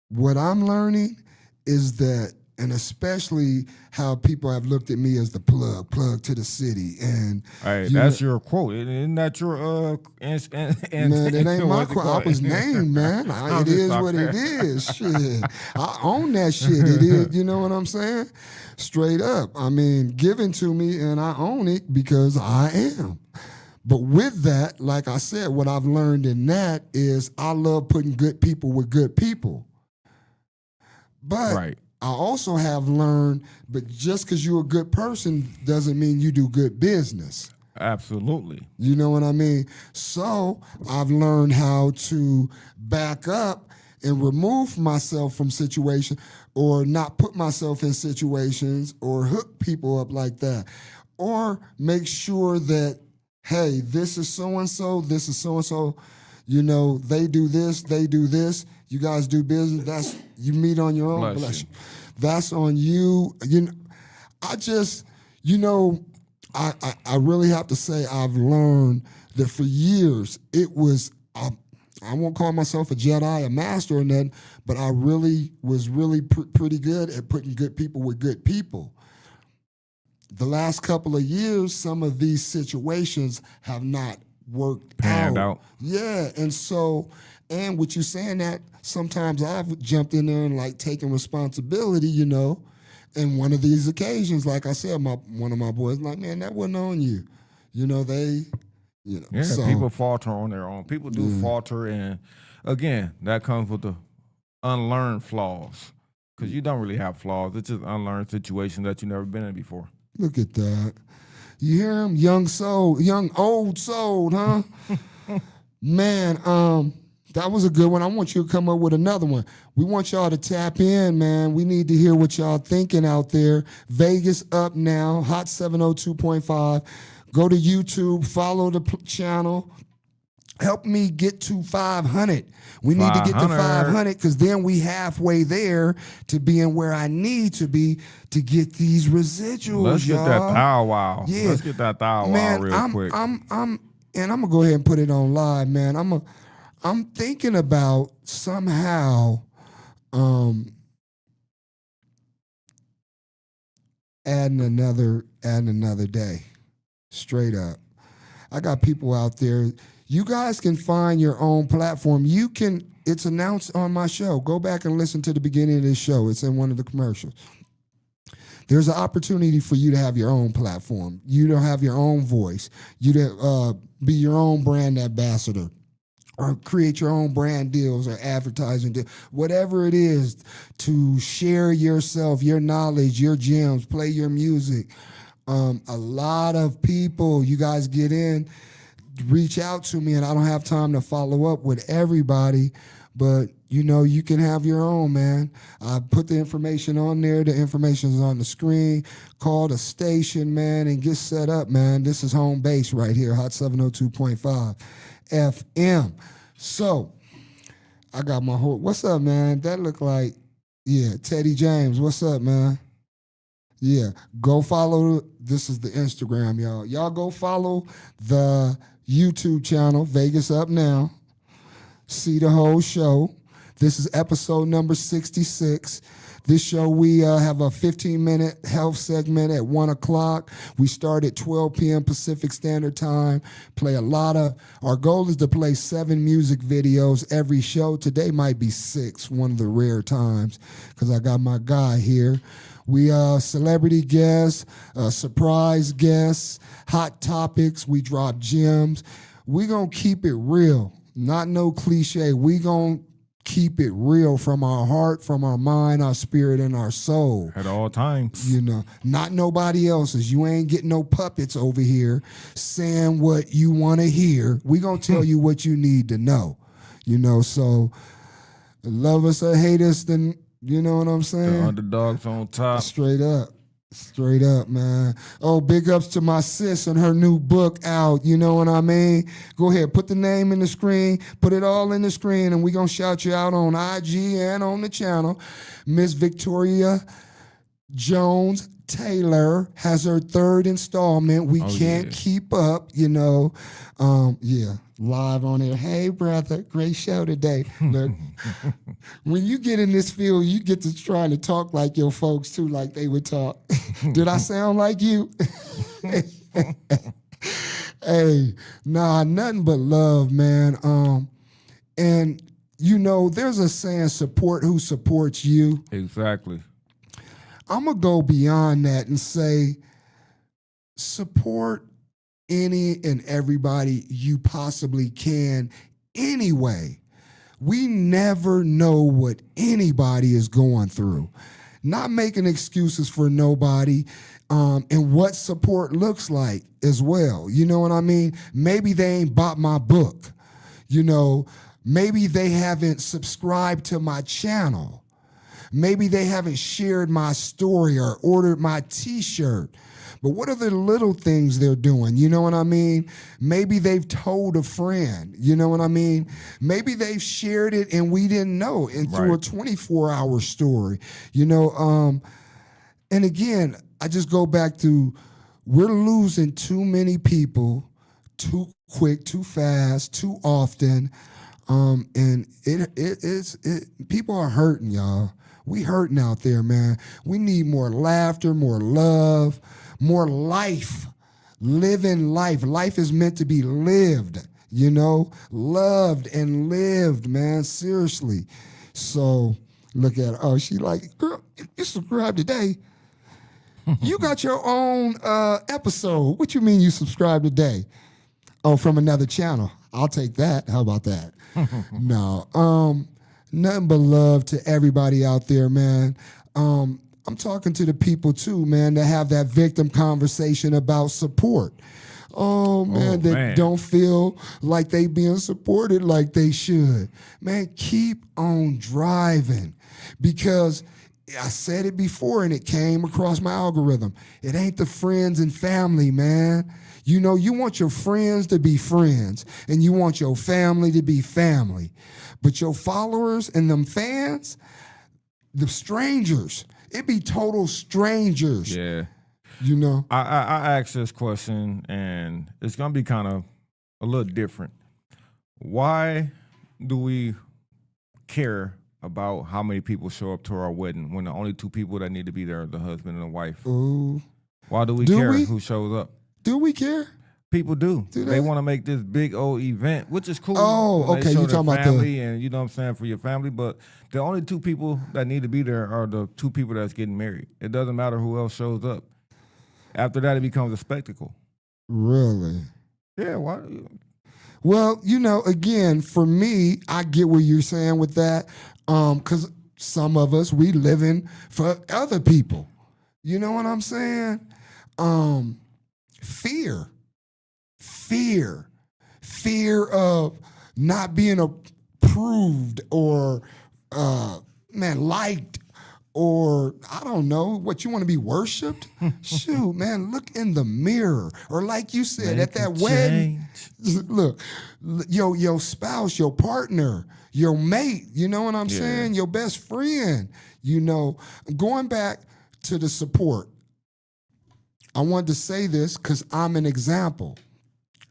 what I'm learning is that, and especially how people have looked at me as the plug to the city. And hey, that's your quote. Isn't that your man, it ain't my quote. I was named, man. It is what it is. Shit. I own that shit. It is, you know what I'm saying? Straight up. I mean, given to me and I own it because I am. But with that, like I said, what I've learned in that is I love putting good people with good people. But I also have learned, but just because you're a good person doesn't mean you do good business. Absolutely. You know what I mean? So I've learned how to back up and remove myself from situations or not put myself in situations or hook people up like that. Or make sure that, hey, this is so-and-so, this is so-and-so. You know, they do this, they do this. You guys do business. That's you meet on your own. Bless you. That's on you. You know, I just, you know, I really have to say I've learned that for years it was. I won't call myself a Jedi, a master or nothing, but I really was pretty good at putting good people with good people. The last couple of years, some of these situations have not worked out. Yeah, and so, and with you saying that, sometimes I've jumped in there and like taken responsibility, you know. And one of these occasions, like I said, one of my boys like, man, that wasn't on you. You know, you know. Yeah, so, people falter on their own. People do falter, and again, that comes with the unlearned flaws. Because you don't really have flaws. It's just unlearned situations that you've never been in before. Look at that. You hear him? Young old soul, huh? Man, that was a good one. I want you to come up with another one. We want y'all to tap in, man. We need to hear what y'all thinking out there. Vegas up now, Hot 702.5. Go to YouTube, follow the channel. Help me get to 500. We need to get to 500 because then we halfway there to being where I need to be to get these residuals. Let's get that thou wow. Yeah. Let's get that thou wow real quick. And I'm gonna go ahead and put it on live, man. I'm thinking about somehow adding another day. Straight up. I got people out there. You guys can find your own platform. It's announced on my show. Go back and listen to the beginning of this show. It's in one of the commercials. There's an opportunity for you to have your own platform. You to have your own voice. You to be your own brand ambassador or create your own brand deals or advertising deals. Whatever it is to share yourself, your knowledge, your gems, play your music. A lot of people, you guys get in, reach out to me, and I don't have time to follow up with everybody, but you know, you can have your own, man. I put the information on there. The information is on the screen. Call the station, man, and get set up, man. This is home base right here, Hot 702.5 FM. So, I got my whole, what's up, man? That look like, yeah, Teddy James. What's up, man? Yeah, go follow, this is the Instagram, y'all. Y'all go follow the YouTube channel, Vegas Up Now. See the whole show. This is episode number 66. This show, we have a 15-minute health segment at 1 o'clock. We start at 12 p.m. Pacific Standard Time. Play our goal is to play 7 music videos every show. Today might be 6, one of the rare times, because I got my guy here. We celebrity guests, surprise guests, hot topics. We drop gems. We gonna keep it real, not no cliche. We gonna keep it real from our heart, from our mind, our spirit, and our soul. At all times. You know, not nobody else's. You ain't getting no puppets over here saying what you want to hear. We gonna tell you what you need to know. You know, so love us or hate us, then. You know what I'm saying? The underdogs on top. Straight up, man. Oh, big ups to my sis and her new book out. You know what I mean? Go ahead, put the name in the screen, put it all in the screen, and we gonna shout you out on IG and on the channel. Miss Victoria Jones Taylor has her 3rd installment. We can't keep up, you know. Live on here. Hey, brother, great show today. Look, when you get in this field, you get to trying to talk like your folks, too, like they would talk. Did I sound like you? Hey, nah, nothing but love, man. And, you know, there's a saying, support who supports you. Exactly. I'm going to go beyond that and say support any and everybody you possibly can anyway. We never know what anybody is going through. Not making excuses for nobody, and what support looks like as well. You know what I mean? Maybe they ain't bought my book. You know, maybe they haven't subscribed to my channel. Maybe they haven't shared my story or ordered my t-shirt. But what are the little things they're doing? You know what I mean? Maybe they've told a friend. You know what I mean? Maybe they've shared it and we didn't know, and through a 24-hour story. You know, and again, I just go back to, we're losing too many people too quick, too fast, too often. And people are hurting, y'all. We hurting out there, man. We need more laughter, more love, more life. Living life. Life is meant to be lived, you know, loved and lived, man. Seriously. So look at her. Oh, she like, girl, you subscribe today. You got your own episode. What you mean you subscribe today? Oh, from another channel. I'll take that. How about that? No. Nothing but love to everybody out there, man. I'm talking to the people too, man, that have that victim conversation about support. Oh, man, don't feel like they being supported like they should. Man, keep on driving, because I said it before and it came across my algorithm. It ain't the friends and family, man. You know, you want your friends to be friends and you want your family to be family. But your followers and them fans, the strangers, it be total strangers. Yeah. You know? I asked this question, and it's going to be kind of a little different. Why do we care about how many people show up to our wedding when the only two people that need to be there are the husband and the wife? Ooh. Why do we care who shows up? Do we care? People do. They want to make this big old event, which is cool. Oh, okay. You talking about family and you know what I'm saying, for your family. But the only two people that need to be there are the two people that's getting married. It doesn't matter who else shows up. After that, it becomes a spectacle. Really? Yeah. Why? Well, you know, again, for me, I get what you're saying with that, because some of us, we living for other people. You know what I'm saying? Fear of not being approved or, liked, or I don't know, what, you want to be worshiped? Shoot, man, look in the mirror. Or like you said, at that wedding, look, your spouse, your partner, your mate, you know what I'm saying? Your best friend, you know. Going back to the support, I wanted to say this because I'm an example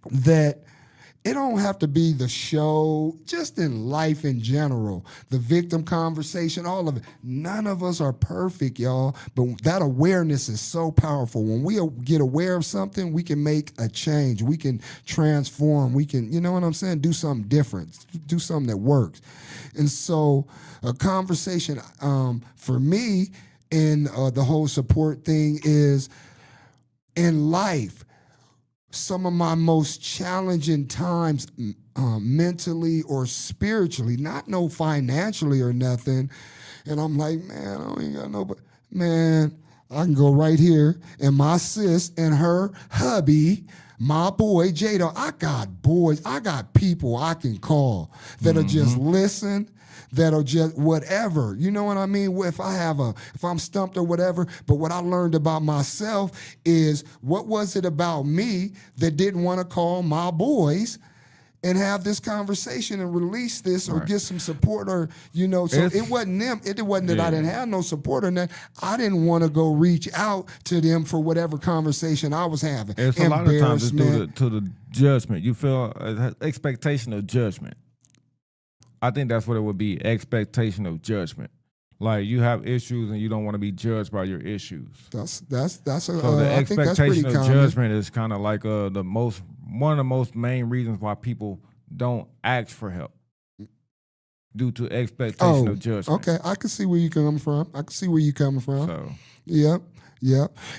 that it don't have to be the show, just in life in general, the victim conversation, all of it. None of us are perfect, y'all, but that awareness is so powerful. When we get aware of something, we can make a change. We can transform. We can, you know what I'm saying, do something different, do something that works. And so a conversation for me in the whole support thing is, in life, some of my most challenging times mentally or spiritually, not no financially or nothing. And I'm like, man, I ain't got nobody. Man, I can go right here. And my sis and her hubby, my boy, Jado, I got boys, I got people I can call that'll just listen, that'll just whatever. You know what I mean? If I'm stumped or whatever, but what I learned about myself is, what was it about me that didn't want to call my boys and have this conversation and release this or get some support, or, you know, so it wasn't them. It wasn't that I didn't have no support or that. I didn't want to go reach out to them for whatever conversation I was having. It's a lot of times it's due to the judgment. You feel expectation of judgment. I think that's what it would be, expectation of judgment. Like, you have issues and you don't want to be judged by your issues. That's so the expectation of judgment is kind of like one of the most main reasons why people don't ask for help. due to expectation of judgment. Okay, I can see where you're coming from. So. Yep.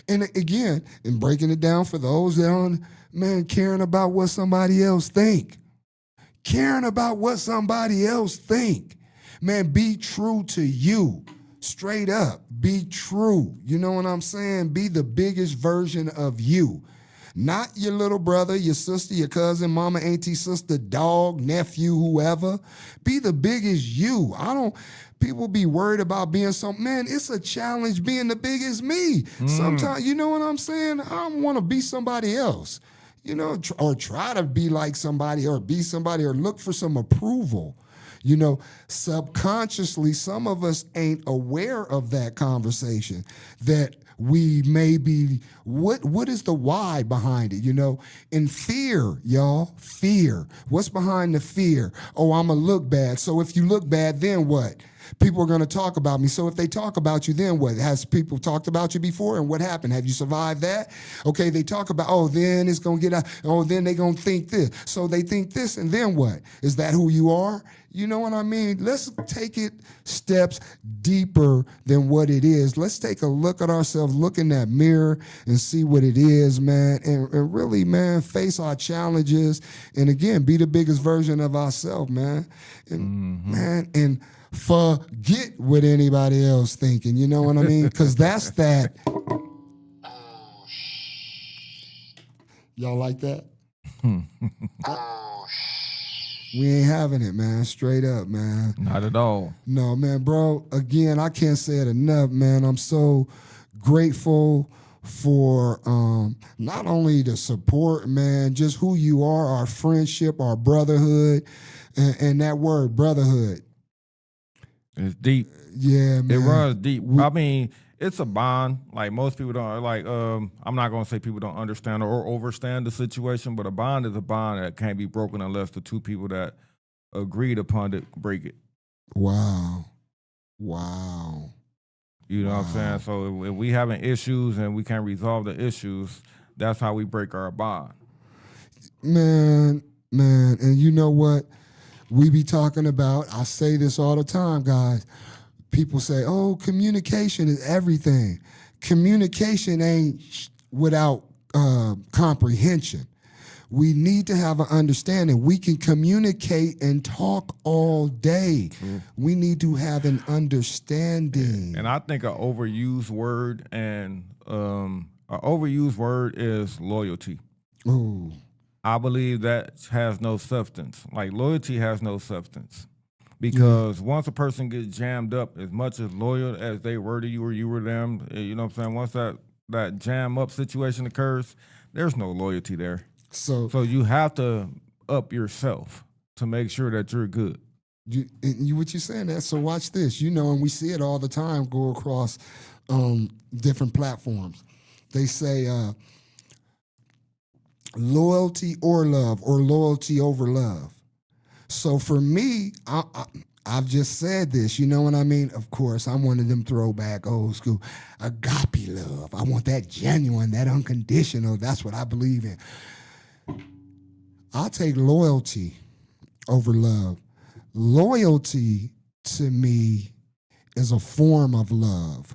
And again, in breaking it down for those that aren't, man, caring about what somebody else think. Man, be true to you. Straight up, be true. You know what I'm saying? Be the biggest version of you. Not your little brother, your sister, your cousin, mama, auntie, sister, dog, nephew, whoever. Be the biggest you. People be worried about being man, it's a challenge being the biggest me. Sometimes, you know what I'm saying? I don't want to be somebody else, you know, or try to be like somebody or be somebody or look for some approval. You know, subconsciously, some of us ain't aware of that conversation that we may be, what is the why behind it, you know? And fear, y'all, fear. What's behind the fear? Oh, I'm going to look bad. So if you look bad, then what? People are going to talk about me. So if they talk about you, then what? Has people talked about you before? And what happened? Have you survived that? Okay, they talk about, then it's going to get out. Then they're going to think this. So they think this, and then what? Is that who you are? You know what I mean? Let's take it steps deeper than what it is. Let's take a look at ourselves, look in that mirror and see what it is, man. And really, man, face our challenges. And again, be the biggest version of ourselves, man. And man, and forget what anybody else thinking. You know what I mean? Because that's that. Y'all like that? We ain't having it, man. Straight up, man. Not at all. No, man, bro. Again, I can't say it enough, man. I'm so grateful for not only the support, man, just who you are, our friendship, our brotherhood, and that word, brotherhood. It's deep. Yeah, man. It runs deep. I mean, it's a bond. Like most people don't I'm not gonna say people don't understand or overstand the situation, but a bond is a bond that can't be broken unless the two people that agreed upon it break it. Wow. You know what I'm saying? So if we having issues and we can't resolve the issues, that's how we break our bond. Man, and you know what? We be talking about, I say this all the time, guys. People say, oh, communication is everything. Communication ain't without comprehension. We need to have an understanding. We can communicate and talk all day. We need to have an understanding. And I think an overused word is loyalty. Ooh. I believe that has no substance. Like loyalty has no substance. Because once a person gets jammed up, as much as loyal as they were to you or you were them, you know what I'm saying? Once that jam up situation occurs, there's no loyalty there. So you have to up yourself to make sure that you're good. What you're saying that. So watch this. You know, and we see it all the time go across different platforms. They say loyalty or love, or loyalty over love. So for me, I've just said this, you know what I mean? Of course, I'm one of them throwback old school agape love. I want that genuine, that unconditional. That's what I believe in. I'll take loyalty over love. Loyalty to me is a form of love.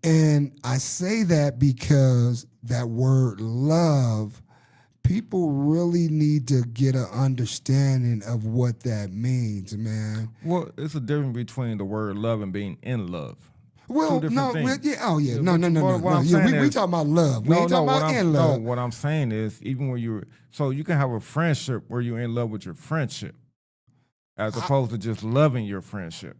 And I say that because that word love, people really need to get an understanding of what that means, man. Well, it's a difference between the word love and being in love. Well, no, no. We talking about love. We ain't talking about in love. No, what I'm saying is, even when so you can have a friendship where you're in love with your friendship, as opposed to just loving your friendship.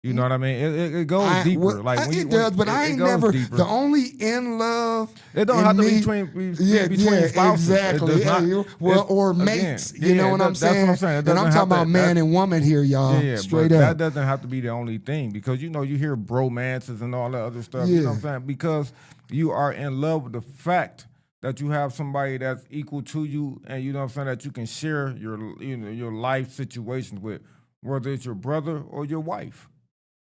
You know what I mean? It goes deeper. It does, but I ain't never deeper. The only in love. It don't have to be between spouses. Exactly. Or mates. You know what I'm saying? That's what I'm saying. And I'm talking about man and woman here, y'all. Yeah, straight up. That doesn't have to be the only thing, because you hear bromances and all that other stuff. You know what I'm saying? Because you are in love with the fact that you have somebody that's equal to you, and you know what I'm saying, that you can share your life situations with, whether it's your brother or your wife.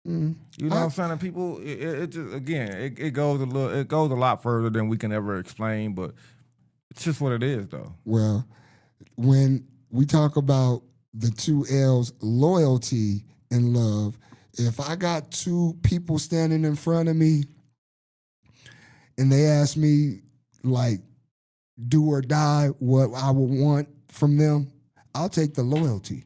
You know what I'm saying? And people, it just, again, it goes a lot further than we can ever explain, but it's just what it is, though. Well, when we talk about the two L's, loyalty and love. If I got two people standing in front of me and they ask me, like, do or die, what I would want from them, I'll take the loyalty.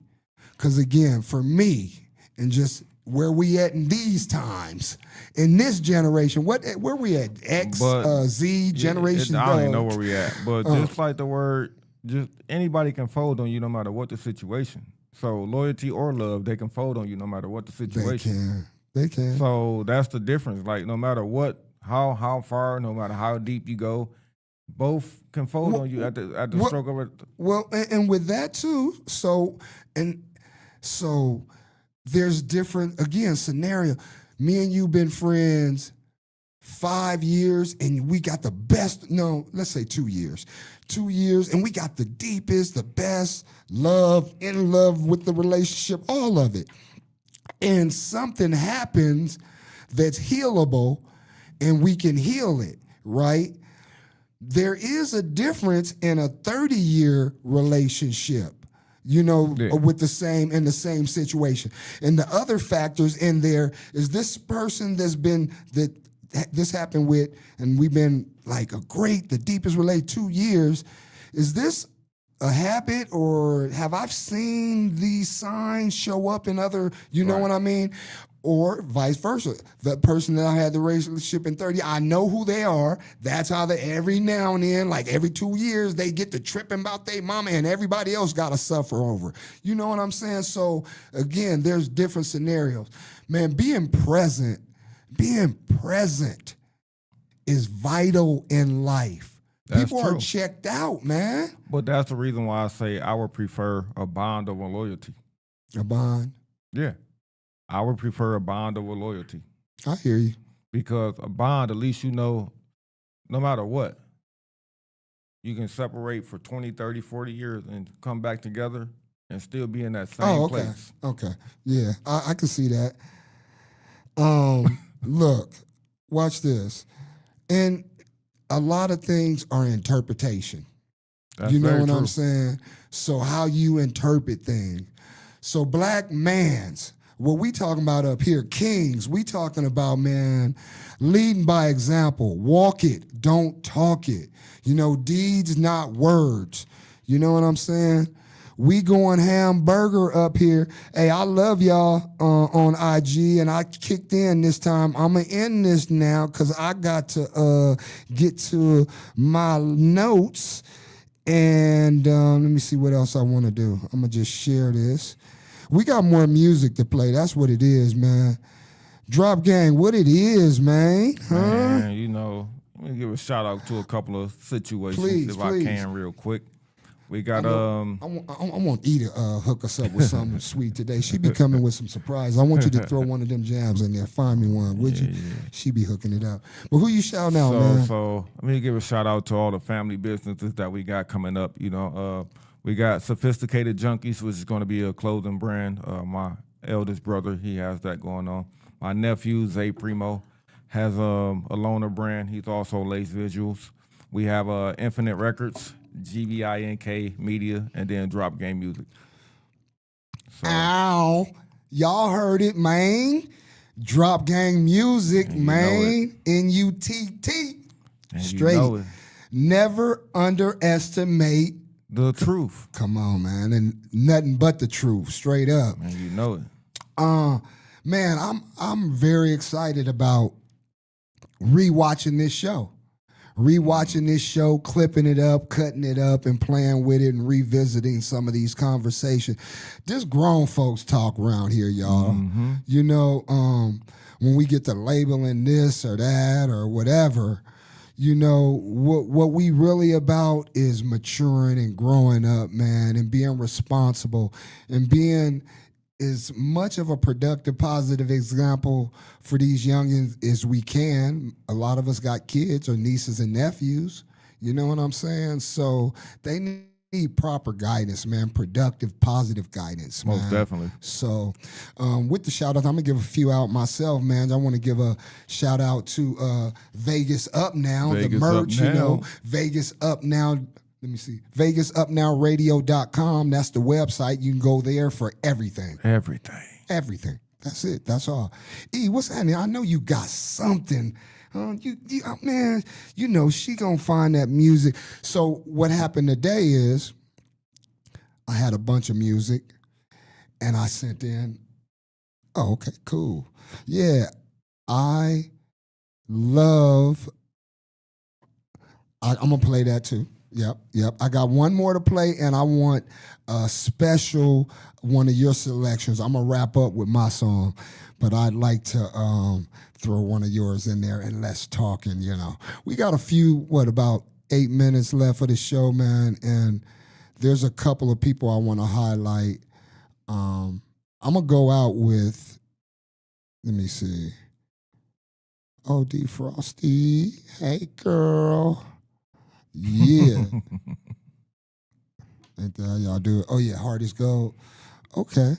Because, again, for me, and just where we at in these times, in this generation, where we at? X, Z, generation? I don't even know where we at. But just like the word, just anybody can fold on you no matter what the situation. So loyalty or love, they can fold on you no matter what the situation. They can. So that's the difference. Like no matter what, how far, no matter how deep you go, both can fold on you at the stroke of it. Well, and with that too. So there's different, again, scenario. Me and you been friends 5 years, and we got the best. No, let's say 2 years. 2 years, and we got the deepest, the best love, in love with the relationship, all of it. And something happens that's healable, and we can heal it, right? There is a difference in a 30-year relationship, with the same situation. And the other factors in there is this person that this happened with, and we've been like the deepest relationship 2 years. Is this a habit, or have I seen these signs show up in other, know what I mean? Or vice versa. The person that I had the relationship in 30, I know who they are. That's how every now and then, like every 2 years, they get to tripping about their mama and everybody else got to suffer over. You know what I'm saying? So again, there's different scenarios. Man, being present is vital in life. People are checked out, man. But that's the reason why I say I would prefer a bond over loyalty. A bond? Yeah. I would prefer a bond over loyalty. I hear you. Because a bond, at least no matter what, you can separate for 20, 30, 40 years and come back together and still be in that same place. Okay. Yeah, I can see that. Look, watch this. And a lot of things are interpretation. That's you know what true. I'm saying? So how you interpret things. So black mans, what we talking about up here, kings, we talking about, man, leading by example. Walk it, don't talk it. Deeds, not words. You know what I'm saying? We going hamburger up here. Hey, I love y'all on IG, and I kicked in this time. I'm going to end this now because I got to get to my notes. And let me see what else I want to do. I'm going to just share this. We got more music to play. That's what it is, man. Drop Gang, what it is, man. Huh? Man, let me give a shout out to a couple of situations I can real quick. We got I want E to hook us up with something sweet today. She be coming with some surprise. I want you to throw one of them jabs in there. Find me one, would you? Yeah. She be hooking it up. But who you shouting out, man? So let me give a shout out to all the family businesses that we got coming up. We got Sophisticated Junkies, which is going to be a clothing brand. My eldest brother, he has that going on. My nephew, Zay Primo, has a loaner brand. He's also Lace Visuals. We have Infinite Records, GVINK Media, and then Drop Game Music. So. Ow. Y'all heard it, man. Drop Gang Music, man. NUTT. Straight. Never underestimate the truth. Come on, man. And nothing but the truth, straight up. And you know it. Man, I'm very excited about rewatching this show. Clipping it up, cutting it up, and playing with it and revisiting some of these conversations. This grown folks talk around here, y'all. Mm-hmm. When we get to labeling this or that or whatever, what we really about is maturing and growing up, man, and being responsible and being as much of a productive, positive example for these youngins as we can. A lot of us got kids or nieces and nephews. You know what I'm saying? So they need proper guidance, man. Productive, positive guidance, man. Most definitely. So with the shout-outs, I'm going to give a few out myself, man. I want to give a shout-out to Vegas Up Now, the merch, Vegas Up Now. let me see, VegasUpNowRadio.com. That's the website. You can go there for everything. Everything. That's it. That's all. E, what's happening? I know you got something. Man, you know she gonna find that music. So what happened today is I had a bunch of music and I sent in. Oh, okay, cool. Yeah, I'm gonna play that too. Yep. I got one more to play, and I want a special one of your selections. I'm gonna wrap up with my song, but I'd like to throw one of yours in there and let's talk. And we got a few, about 8 minutes left of the show, man. And there's a couple of people I want to highlight. I'm gonna go out with. Let me see. Oh, D Frosty, hey girl. Yeah. Ain't that how y'all do it? Oh, yeah, Heart is Gold. Okay.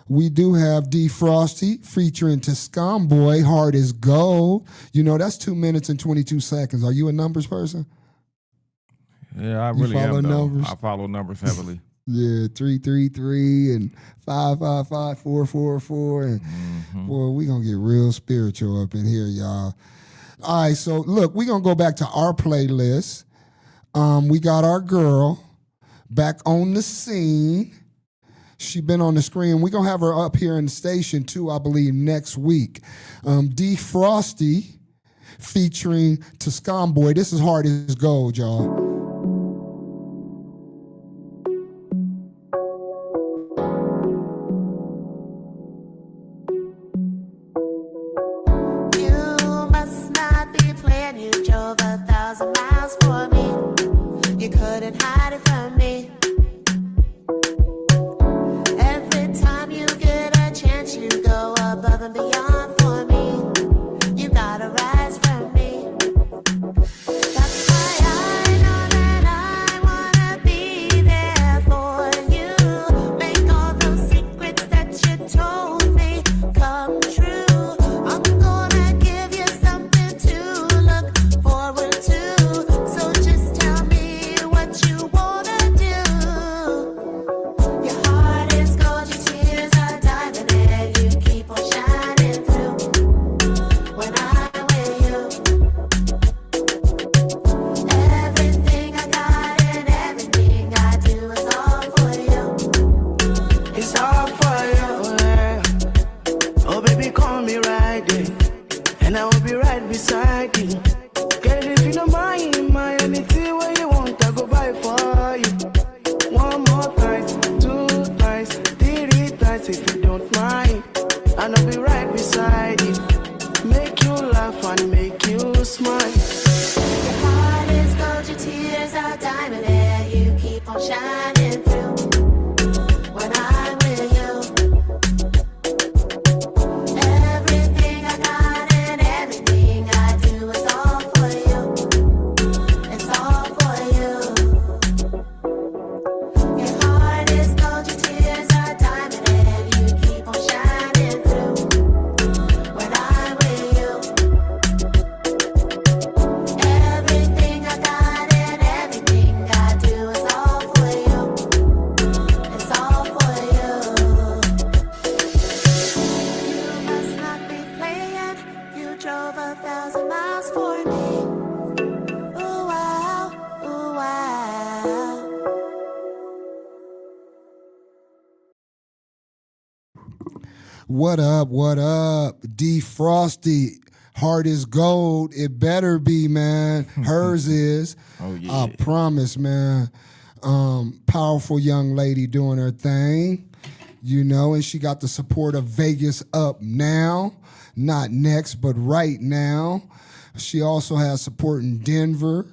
We do have D Frosty featuring Toscan Boy, Heart is Gold. That's 2 minutes and 22 seconds. Are you a numbers person? Yeah, I really am. Numbers? I follow numbers heavily. Yeah, 333 and 555 444. And boy, we going to get real spiritual up in here, y'all. All right, so look, we're going to go back to our playlist. We got our girl back on the scene. She been on the screen. We're going to have her up here in the station, too, I believe, next week. D Frosty featuring Toscan Boy. This is Hard as Gold, y'all. What up? D Frosty, Heart is Gold. It better be, man. Hers is. Oh, yeah. I promise, man. Powerful young lady doing her thing, and she got the support of Vegas Up Now. Not next, but right now. She also has support in Denver,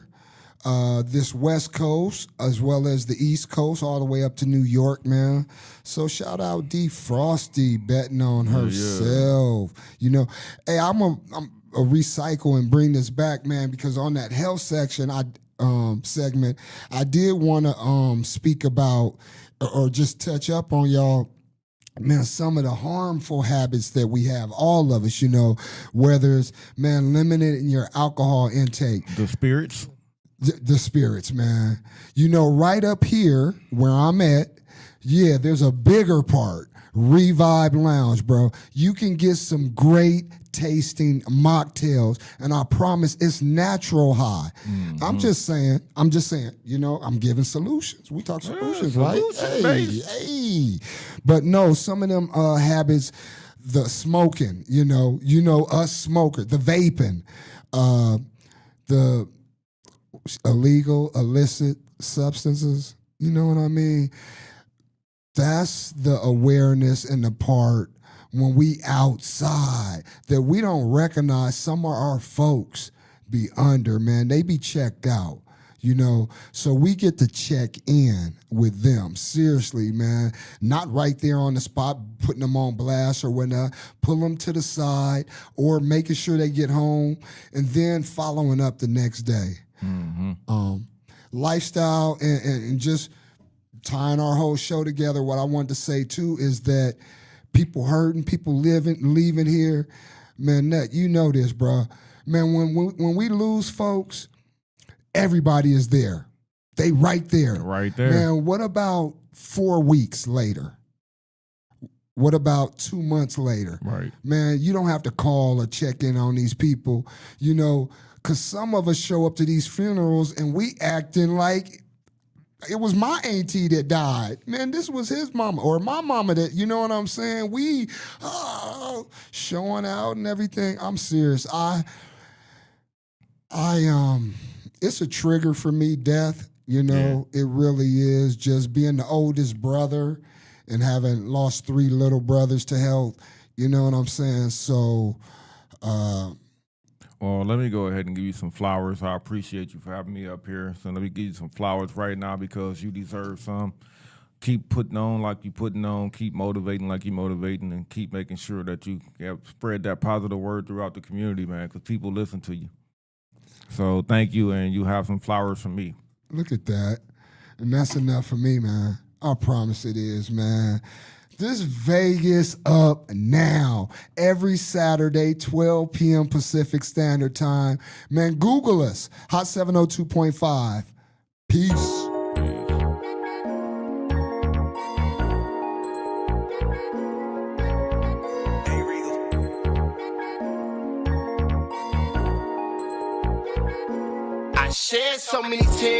this West Coast, as well as the East Coast, all the way up to New York, man. So shout out D Frosty betting on herself. Hey, I'm a recycle and bring this back, man, because on that health section, segment, I did want to speak about or just touch up on y'all. Man, some of the harmful habits that we have, all of us, whether it's, man, limiting your alcohol intake. The spirits. The spirits, man. You know, right up here where I'm at, yeah, there's a bigger part. Revive Lounge, bro. You can get some great tasting mocktails, and I promise it's natural high. Mm-hmm. I'm just saying, you know, I'm giving solutions. We talk solutions, right? Hey. But no, some of them habits, the smoking, you know, us smokers, the vaping, the illegal, illicit substances, you know what I mean? That's the awareness and the part when we outside that we don't recognize some of our folks be under, man. They be checked out, you know. So we get to check in with them. Seriously, man. Not right there on the spot, putting them on blast or whatnot. Pull them to the side or making sure they get home and then following up the next day. Mm-hmm. Lifestyle and just tying our whole show together, what I wanted to say too is that people hurting, people leaving here, man, Nut, you know this, bro. Man, when we lose folks, everybody is there. They right there. Right there. Man, what about 4 weeks later? What about 2 months later? Right. Man, you don't have to call or check in on these people, you know, because some of us show up to these funerals and we acting like it was my auntie that died. Man, this was his mama or my mama that, you know what I'm saying? We showing out and everything. I'm serious. It's a trigger for me, death. You know, It really is. Just being the oldest brother and having lost 3 little brothers to health. You know what I'm saying? So, well, let me go ahead and give you some flowers. I appreciate you for having me up here. So let me give you some flowers right now because you deserve some. Keep putting on like you putting on. Keep motivating like you motivating, and keep making sure that you spread that positive word throughout the community, man, because people listen to you. So thank you, and you have some flowers from me. Look at that. And that's enough for me, man. I promise it is, man. This Vegas up now. Every Saturday, 12 p.m. Pacific Standard Time. Man, Google us. Hot 702.5. Peace. I shed so many tears.